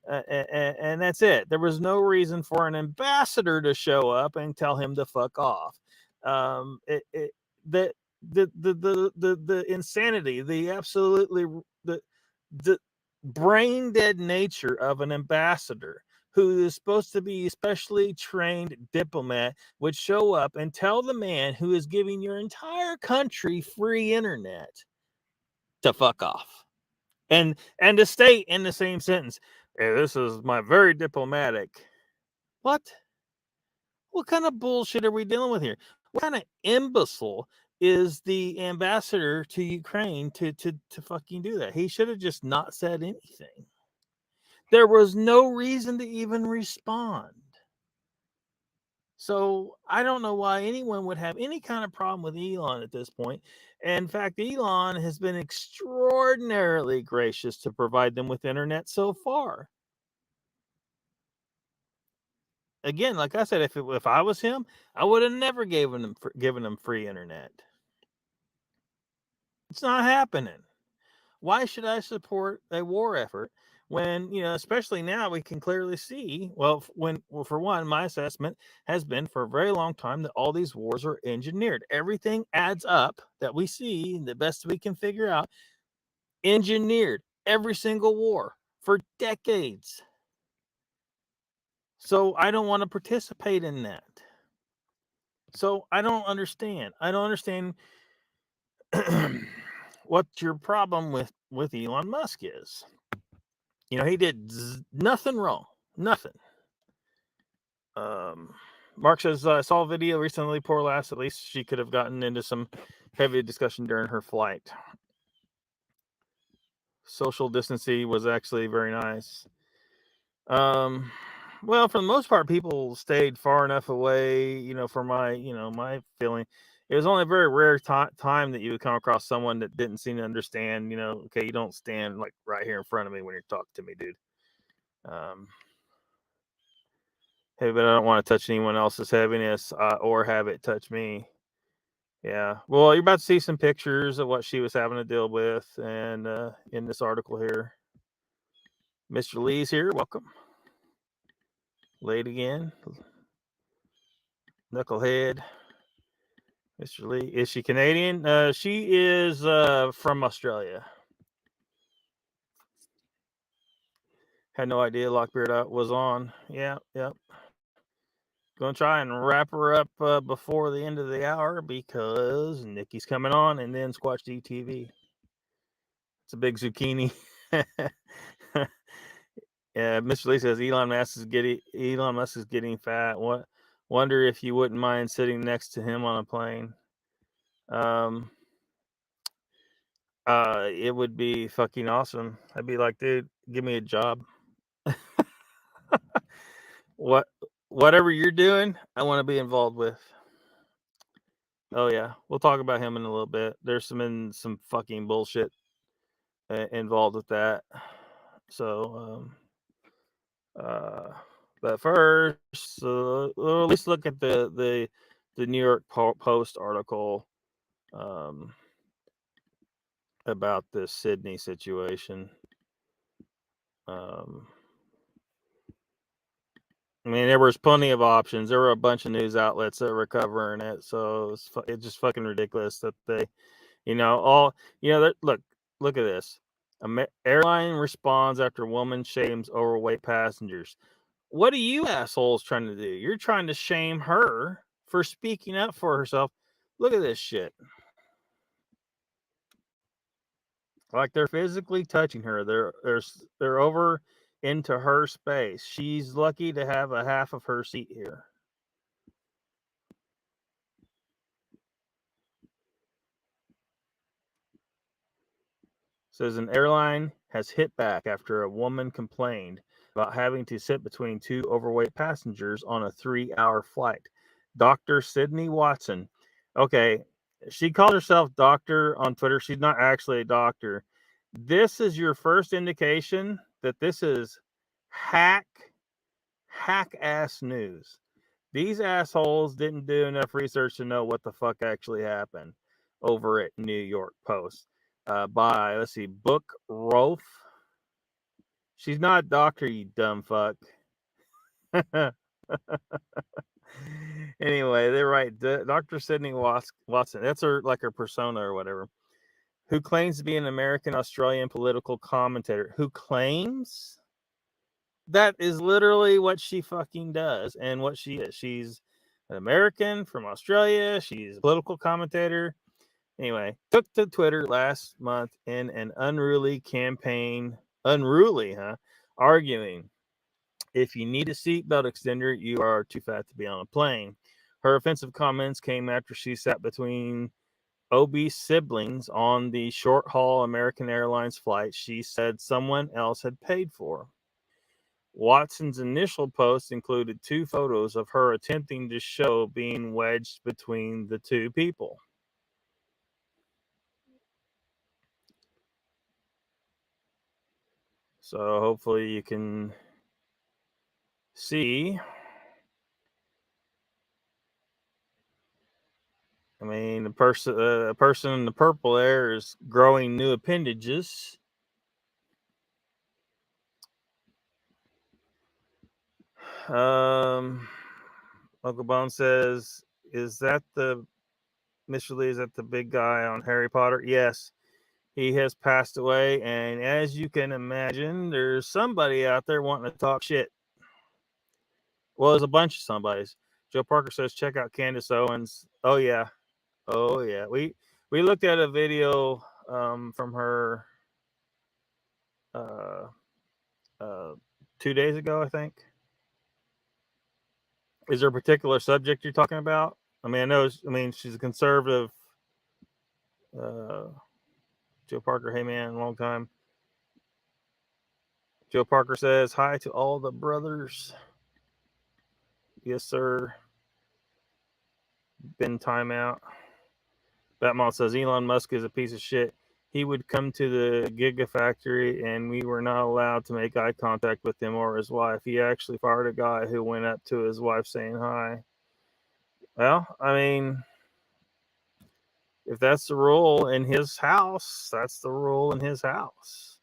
And that's it. There was no reason for an ambassador to show up and tell him to fuck off. The the insanity, the absolutely the brain dead nature of an ambassador who is supposed to be a specially trained diplomat would show up and tell the man who is giving your entire country free internet to fuck off, and to state in the same sentence, hey, this is my very diplomatic. What kind of bullshit are we dealing with here? What kind of imbecile is the ambassador to Ukraine to fucking do that? He should have just not said anything. There was no reason to even respond. So I don't know why anyone would have any kind of problem with Elon at this point. And in fact, Elon has been extraordinarily gracious to provide them with internet so far. Again, like I said, if I was him, I would have never given them free internet. It's not happening. Why should I support a war effort when, especially now we can clearly see, for one, my assessment has been for a very long time that all these wars are engineered. Everything adds up that we see, the best we can figure out, engineered, every single war for decades. So I don't want to participate in that. So I don't understand. What your problem with Elon Musk is. He did nothing wrong. Nothing. Mark says, I saw a video recently, poor lass. At least she could have gotten into some heavy discussion during her flight. Social distancing was actually very nice. Well, for the most part, people stayed far enough away, for my, my feeling. It was only a very rare time that you would come across someone that didn't seem to understand, okay, you don't stand like right here in front of me when you're talking to me, dude. Hey, but I don't want to touch anyone else's heaviness or have it touch me. Yeah. Well, you're about to see some pictures of what she was having to deal with, and in this article here. Mr. Lee's here. Welcome. Late again. Knucklehead. Mr. Lee. Is she Canadian? She is from Australia. Had no idea Lockbeard was on. Yeah. Gonna try and wrap her up before the end of the hour because Nikki's coming on, and then Squatch DTV. It's a big zucchini. Yeah, Mr. Lee says Elon Musk is getting fat. What? Wonder if you wouldn't mind sitting next to him on a plane. It would be fucking awesome. I'd be like, dude, give me a job. Whatever you're doing, I want to be involved with. Oh yeah, we'll talk about him in a little bit. There's some fucking bullshit involved with that. So, but first, at least look at the New York Post article about this Sydney situation. I mean, there was plenty of options. There were a bunch of news outlets that were covering it, so it's just fucking ridiculous that they, look at this. Airline responds after woman shames overweight passengers. What are you assholes trying to do? You're trying to shame her for speaking up for herself. Look at this shit. Like they're physically touching her. They're over into her space. She's lucky to have a half of her seat here. Says an airline has hit back after a woman complained about having to sit between two overweight passengers on a 3-hour flight. Dr. Sydney Watson. Okay, she calls herself doctor on Twitter. She's not actually a doctor. This is your first indication that this is hack ass news. These assholes didn't do enough research to know what the fuck actually happened over at New York Post. By, let's see, Book Rolf. She's not a doctor, you dumb fuck. Anyway, they're right. Dr. Sydney Watson, that's her persona or whatever, who claims to be an American Australian political commentator. Who claims? That is literally what she fucking does and what she is. She's an American from Australia. She's a political commentator. Anyway, took to Twitter last month in an unruly campaign. Unruly, huh? Arguing, if you need a seatbelt extender, you are too fat to be on a plane. Her offensive comments came after she sat between obese siblings on the short-haul American Airlines flight she said someone else had paid for. Watson's initial post included 2 photos of her attempting to show being wedged between the 2 people. So hopefully you can see. I mean, the person in the purple there is growing new appendages. Uncle Bone says, "Is that the Mr. Lee? Is that the big guy on Harry Potter?" Yes, he has passed away, and as you can imagine, there's somebody out there wanting to talk shit. Well, there's a bunch of somebodies. Joe Parker says, "Check out Candace Owens." Oh yeah. We looked at a video from her 2 days ago, I think. Is there a particular subject you're talking about? I mean, she's a conservative. Joe Parker, hey man, long time. Joe Parker says, hi to all the brothers. Yes, sir. Been timeout. Batman says, Elon Musk is a piece of shit. He would come to the Gigafactory and we were not allowed to make eye contact with him or his wife. He actually fired a guy who went up to his wife saying hi. Well, I mean, if that's the rule in his house, that's the rule in his house.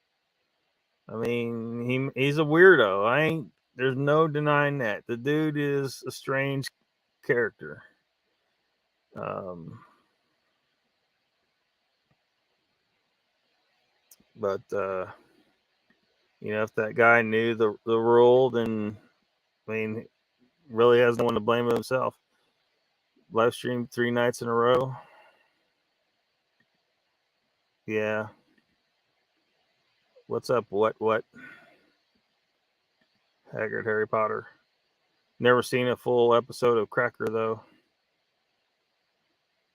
I mean, he's a weirdo. There's no denying that. The dude is a strange character. But if that guy knew the rule, then I mean, really has no one to blame himself. Live stream 3 nights in a row. Yeah. What's up? What? Haggard Harry Potter. Never seen a full episode of Cracker though.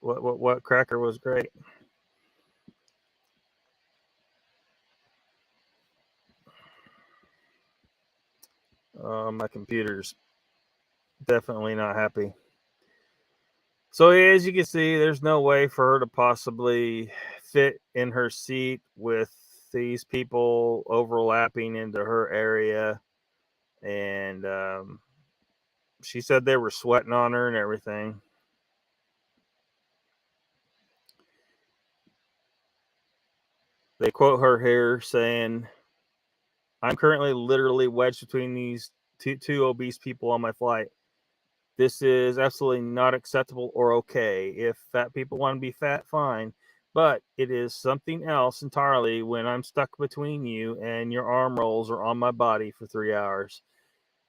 What Cracker was great. My computer's definitely not happy. So as you can see, there's no way for her to possibly fit in her seat with these people overlapping into her area. And she said they were sweating on her and everything. They quote her here saying, I'm currently literally wedged between these two obese people on my flight. This is absolutely not acceptable or okay. If fat people want to be fat, fine. But it is something else entirely when I'm stuck between you and your arm rolls are on my body for 3 hours.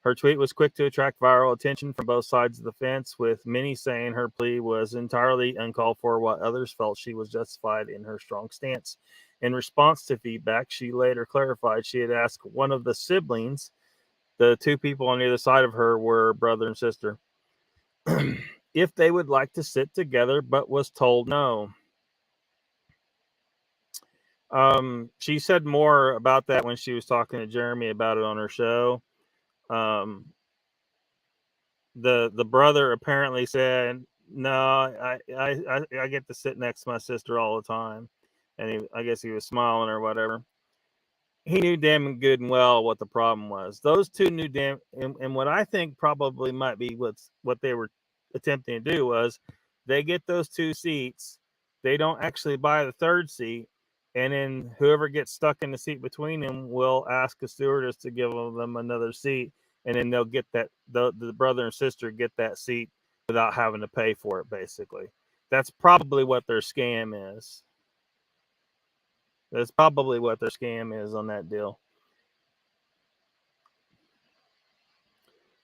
Her tweet was quick to attract viral attention from both sides of the fence, with many saying her plea was entirely uncalled for, while others felt she was justified in her strong stance. In response to feedback, she later clarified she had asked one of the siblings, the two people on either side of her were brother and sister, if they would like to sit together, but was told no. She said more about that when she was talking to Jeremy about it on her show. Um, the brother apparently said, "No, I get to sit next to my sister all the time," and I guess he was smiling or whatever. He knew damn good and well what the problem was. Those two knew damn, and what I think probably might be what they were attempting to do was they get those two seats, they don't actually buy the third seat, and then whoever gets stuck in the seat between them will ask a stewardess to give them another seat, and then they'll get that the brother and sister get that seat without having to pay for it. Basically, that's probably what their scam is. That's probably what their scam is on that deal.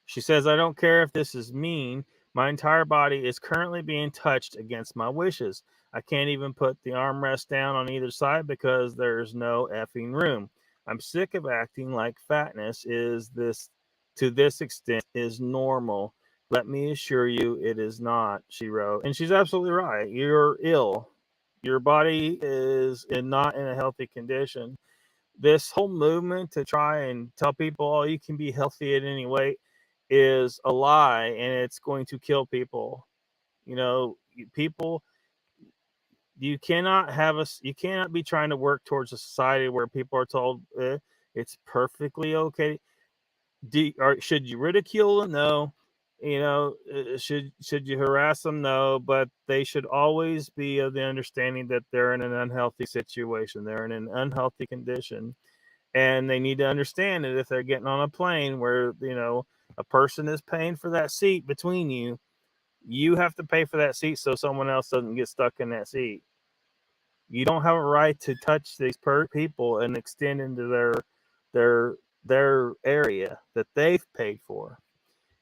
She says, I don't care if this is mean. My entire body is currently being touched against my wishes. I can't even put the armrest down on either side because there's no effing room. I'm sick of acting like fatness is this to this extent is normal. Let me assure you it is not, she wrote. And she's absolutely right. You're ill. Your body is not in a healthy condition. This whole movement to try and tell people, oh, you can be healthy at any weight is a lie, and it's going to kill people. You know, people, you cannot be trying to work towards a society where people are told it's perfectly okay. Should you ridicule them? No. You know, should you harass them? No, but they should always be of the understanding that they're in an unhealthy situation. They're in an unhealthy condition, and they need to understand that if they're getting on a plane where a person is paying for that seat between you, you have to pay for that seat so someone else doesn't get stuck in that seat. You don't have a right to touch these people and extend into their area that they've paid for.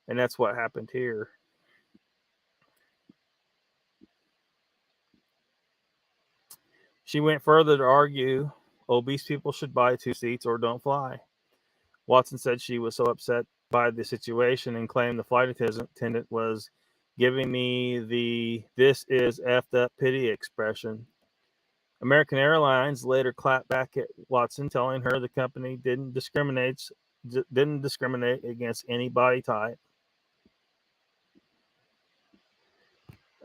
And that's what happened here. She went further to argue obese people should buy 2 seats or don't fly. Watson said she was so upset by the situation and claimed the flight attendant was giving me the "this is effed up" pity expression. American Airlines later clapped back at Watson, telling her the company didn't discriminate against any body type.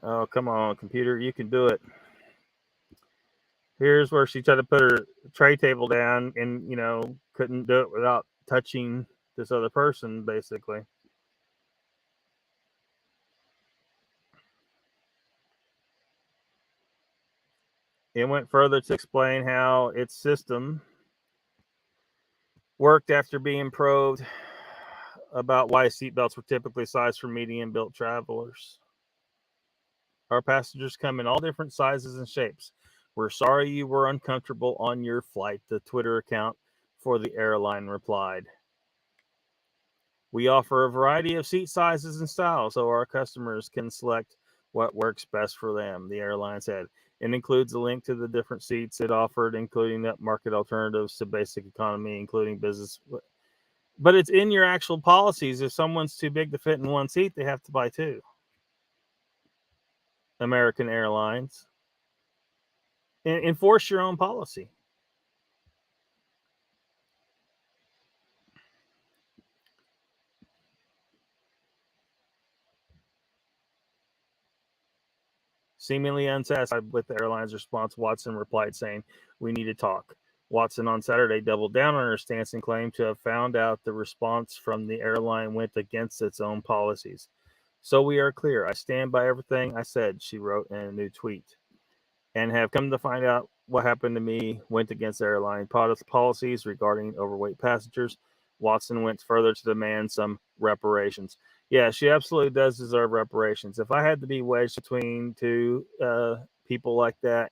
Oh, come on, computer, you can do it. Here's where she tried to put her tray table down and, couldn't do it without touching this other person, basically. It went further to explain how its system worked after being probed about why seatbelts were typically sized for medium-built travelers. Our passengers come in all different sizes and shapes. We're sorry you were uncomfortable on your flight, the Twitter account for the airline replied. We offer a variety of seat sizes and styles so our customers can select what works best for them, the airline said. It includes a link to the different seats it offered, including upmarket alternatives to basic economy, including business. But it's in your actual policies. If someone's too big to fit in one seat, they have to buy 2. American Airlines. Enforce your own policy. Seemingly unsatisfied with the airline's response, Watson replied saying, "We need to talk." Watson on Saturday doubled down on her stance and claimed to have found out the response from the airline went against its own policies. So we are clear. I stand by everything I said, she wrote in a new tweet, and have come to find out what happened to me went against airline policies regarding overweight passengers. Watson went further to demand some reparations. Yeah, she absolutely does deserve reparations. If I had to be wedged between two people like that,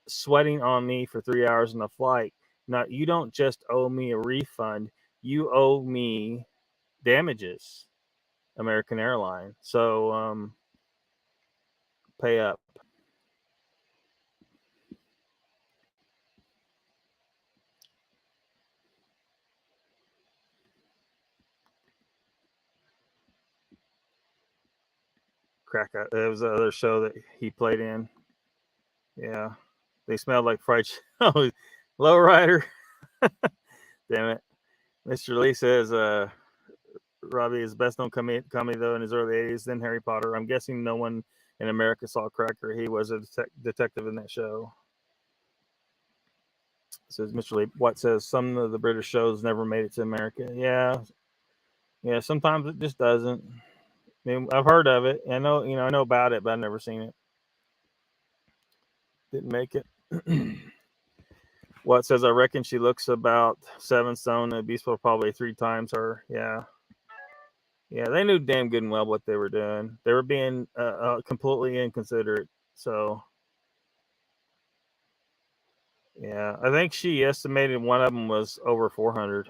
sweating on me for 3 hours in a flight, now you don't just owe me a refund, you owe me damages, American Airlines. So pay up. Crack out. It was the other show that he played in. Yeah. They smelled like fried oh, lowrider. Damn it. Mr. Lee says Robbie is best known comedy though in his early 80s, then Harry Potter. I'm guessing no one in America saw Cracker. He was a detective in that show. Says Mr. Lee. What says some of the British shows never made it to America? Yeah. Sometimes it just doesn't. I mean, I've heard of it. I know about it, but I've never seen it. Didn't make it. What says I reckon she looks about 7 stone and Beast probably 3 times her. Yeah, they knew damn good and well what they were doing. They were being completely inconsiderate. So yeah, I think she estimated one of them was over 400.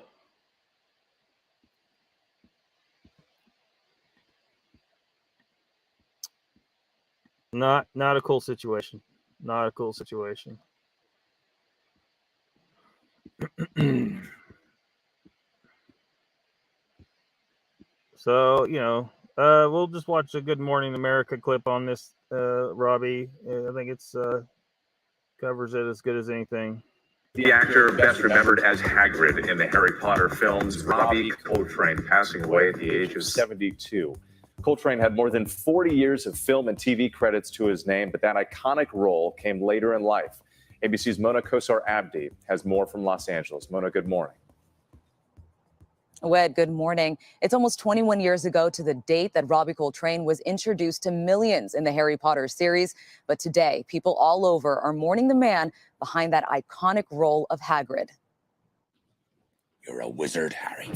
Not a cool situation. Not a cool situation. So we'll just watch a Good Morning America clip on this, Robbie. I think it's covers it as good as anything. The actor best remembered as Hagrid in the Harry Potter films, Robbie Coltrane, passing away at the age of 72. Coltrane had more than 40 years of film and TV credits to his name, but that iconic role came later in life. ABC's Mona Kosar Abdi has more from Los Angeles. Mona, good morning. Wed, good morning. It's almost 21 years ago to the date that Robbie Coltrane was introduced to millions in the Harry Potter series. But today, people all over are mourning the man behind that iconic role of Hagrid. You're a wizard, Harry.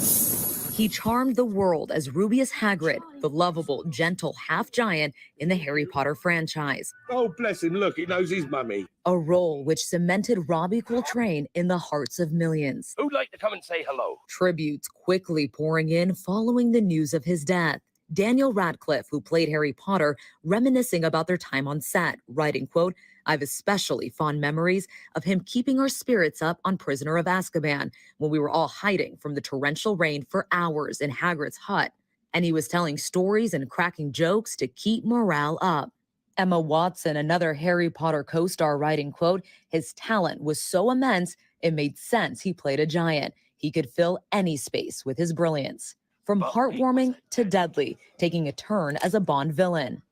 He charmed the world as Rubeus Hagrid, the lovable, gentle half-giant in the Harry Potter franchise. Oh, bless him. Look, he knows his mummy. A role which cemented Robbie Coltrane in the hearts of millions. Who'd like to come and say hello? Tributes quickly pouring in following the news of his death. Daniel Radcliffe, who played Harry Potter, reminiscing about their time on set, writing, quote, "I've especially fond memories of him keeping our spirits up on Prisoner of Azkaban when we were all hiding from the torrential rain for hours in Hagrid's hut. And he was telling stories and cracking jokes to keep morale up." Emma Watson, another Harry Potter co-star, writing, quote, "His talent was so immense, it made sense he played a giant. He could fill any space with his brilliance." From heartwarming to deadly, taking a turn as a Bond villain.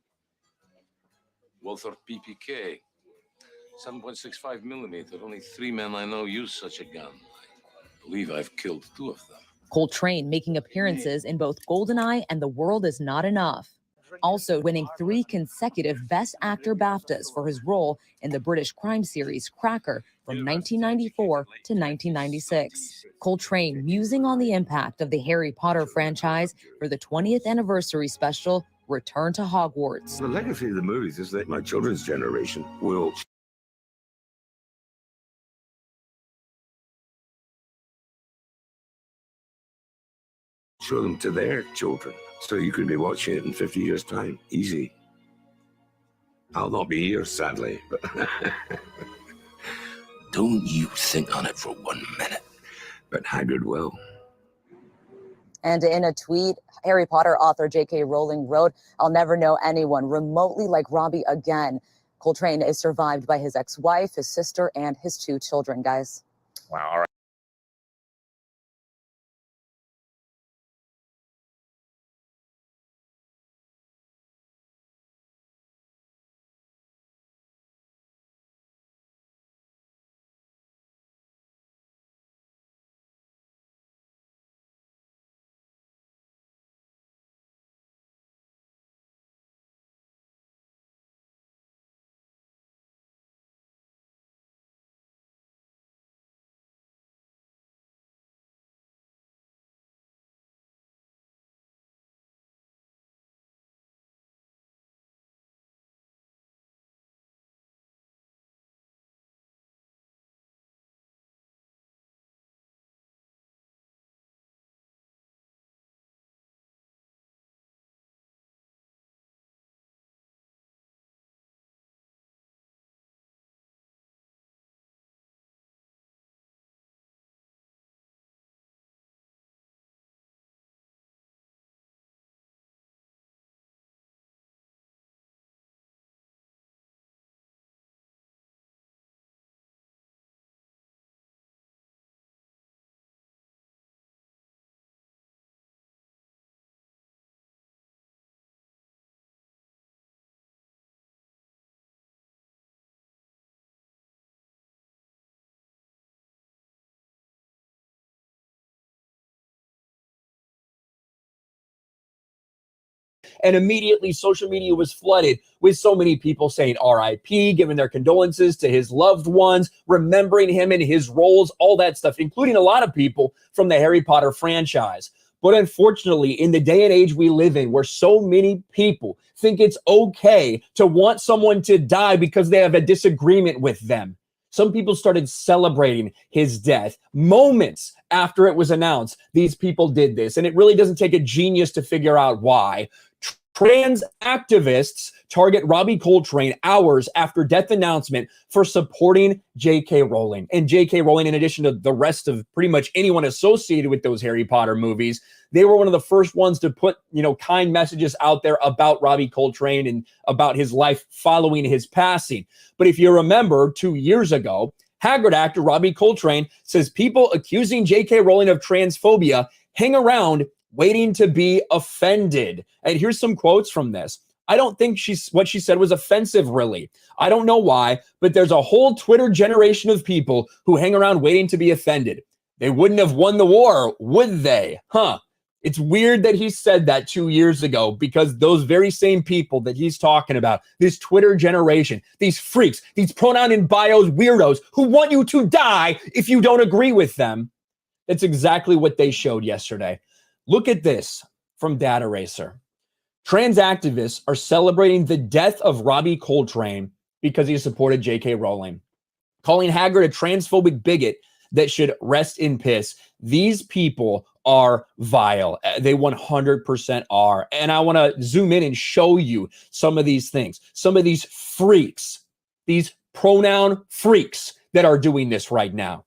Walther PPK, 7.65 millimeter. Only 3 men I know use such a gun. I believe I've killed 2 of them. Coltrane making appearances in both GoldenEye and The World Is Not Enough. Also winning 3 consecutive Best Actor BAFTAs for his role in the British crime series Cracker from 1994 to 1996. Coltrane musing on the impact of the Harry Potter franchise for the 20th anniversary special, Return to Hogwarts. The legacy of the movies is that my children's generation will show them to their children. So you could be watching it in 50 years' time. Easy. I'll not be here, sadly. But don't you think on it for 1 minute. But Hagrid will. And in a tweet, Harry Potter author J.K. Rowling wrote, "I'll never know anyone remotely like Robbie again." Coltrane is survived by his ex-wife, his sister, and his 2 children, guys. Wow. All right. And immediately social media was flooded with so many people saying RIP, giving their condolences to his loved ones, remembering him and his roles, all that stuff, including a lot of people from the Harry Potter franchise. But unfortunately, in the day and age we live in, where so many people think it's okay to want someone to die because they have a disagreement with them, some people started celebrating his death moments after it was announced. These people did this, and it really doesn't take a genius to figure out why. Trans activists target Robbie Coltrane hours after death announcement for supporting J.K. Rowling. And J.K. Rowling, in addition to the rest of pretty much anyone associated with those Harry Potter movies, they were one of the first ones to put, kind messages out there about Robbie Coltrane and about his life following his passing. But if you remember, 2 years ago, Hagrid actor Robbie Coltrane says people accusing J.K. Rowling of transphobia hang around waiting to be offended. And here's some quotes from this. I don't think what she said was offensive, really. I don't know why, but there's a whole Twitter generation of people who hang around waiting to be offended. They wouldn't have won the war, would they? Huh. It's weird that he said that 2 years ago, because those very same people that he's talking about, this Twitter generation, these freaks, these pronoun in bios weirdos who want you to die if you don't agree with them, that's exactly what they showed yesterday. Look at this from Data Racer. Trans activists are celebrating the death of Robbie Coltrane because he supported J.K. Rowling, calling Hagrid a transphobic bigot that should rest in piss. These people are vile. They 100% are. And I want to zoom in and show you some of these things, some of these freaks, these pronoun freaks that are doing this right now.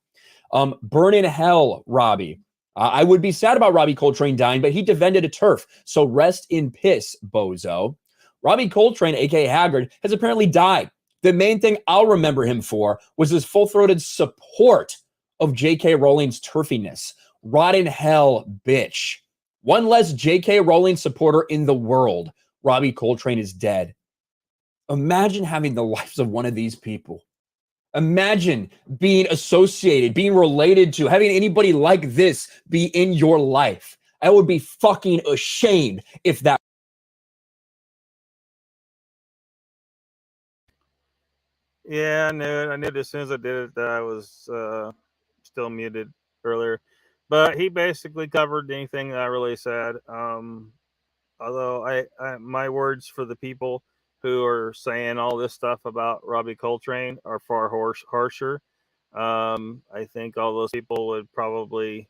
Burn in hell, Robbie. I would be sad about Robbie Coltrane dying, but he defended a turf. So rest in piss, bozo. Robbie Coltrane, a.k.a. Hagrid, has apparently died. The main thing I'll remember him for was his full-throated support of J.K. Rowling's turfiness. Rot in hell, bitch. One less J.K. Rowling supporter in the world. Robbie Coltrane is dead. Imagine having the lives of one of these people. Imagine being associated, being related to, having anybody like this be in your life. I would be fucking ashamed if that. Yeah, I knew it. I knew it as soon as I did it that I was still muted earlier. But he basically covered anything that I really said. Although I my words for the people who are saying all this stuff about Robbie Coltrane are far harsher. I think all those people would probably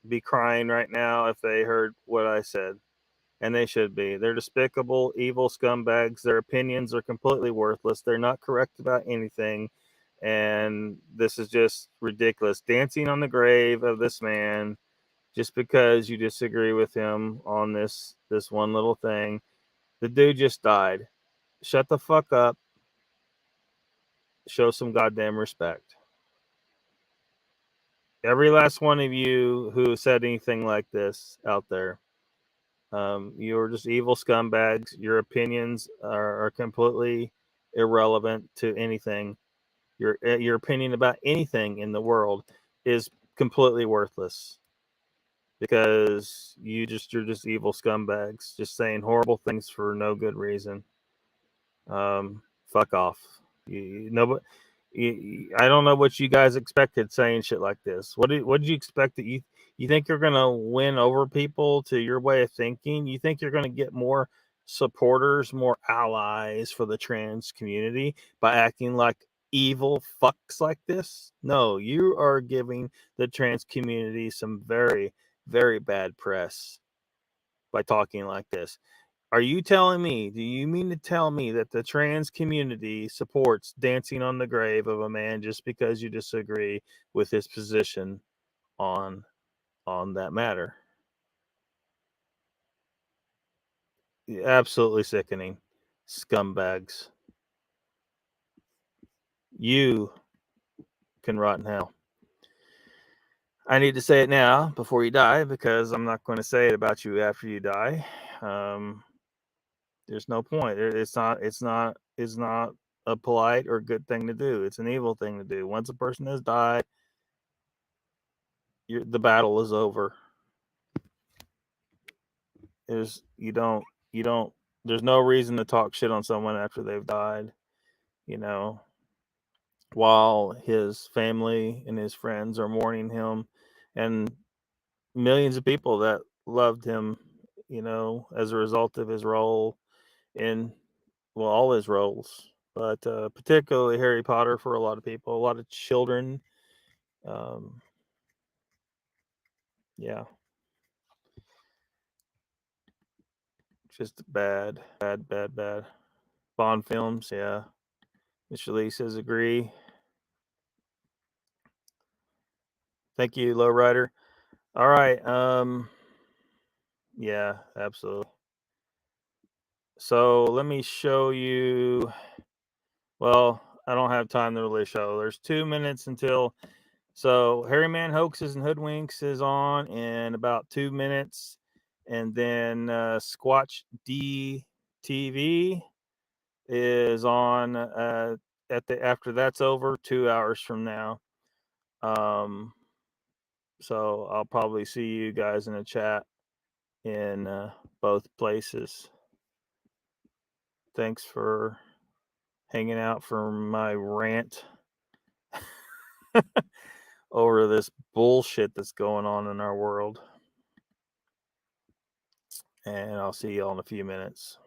be crying right now if they heard what I said. And they should be. They're despicable, evil scumbags. Their opinions are completely worthless. They're not correct about anything. And this is just ridiculous. Dancing on the grave of this man just because you disagree with him on this one little thing. The dude just died. Shut the fuck up. Show some goddamn respect. Every last one of you who said anything like this out there, you're just evil scumbags. Your opinions are completely irrelevant to anything. Your opinion about anything in the world is completely worthless because you're just evil scumbags, just saying horrible things for no good reason. Fuck off. I don't know what you guys expected saying shit like this. What did you expect? That you think you're gonna win over people to your way of thinking? You think you're gonna get more supporters, more allies for the trans community by acting like evil fucks like this? No, you are giving the trans community some very, very bad press by talking like this. Are you telling me, do you mean to tell me that the trans community supports dancing on the grave of a man just because you disagree with his position on that matter? Absolutely sickening. Scumbags. You can rot in hell. I need to say it now before you die because I'm not going to say it about you after you die. There's no point. It's not a polite or good thing to do. It's an evil thing to do. Once a person has died, the battle is over. there's you don't there's no reason to talk shit on someone after they've died, you know, while his family and his friends are mourning him, and millions of people that loved him, you know, as a result of his role in, well, all his roles, but particularly Harry Potter for a lot of people, a lot of children. Yeah, just bad. Bond films, yeah. Mr. Lee says agree. Thank you, Lowrider. All right. Yeah, absolutely. So let me show you. Well, I don't have time to really show. There's 2 minutes until. So Harry Man Hoaxes and Hoodwinks is on in about 2 minutes, and then Squatch D TV is on after that's over, 2 hours from now. So I'll probably see you guys in the chat in both places. Thanks for hanging out for my rant over this bullshit that's going on in our world. And I'll see you all in a few minutes.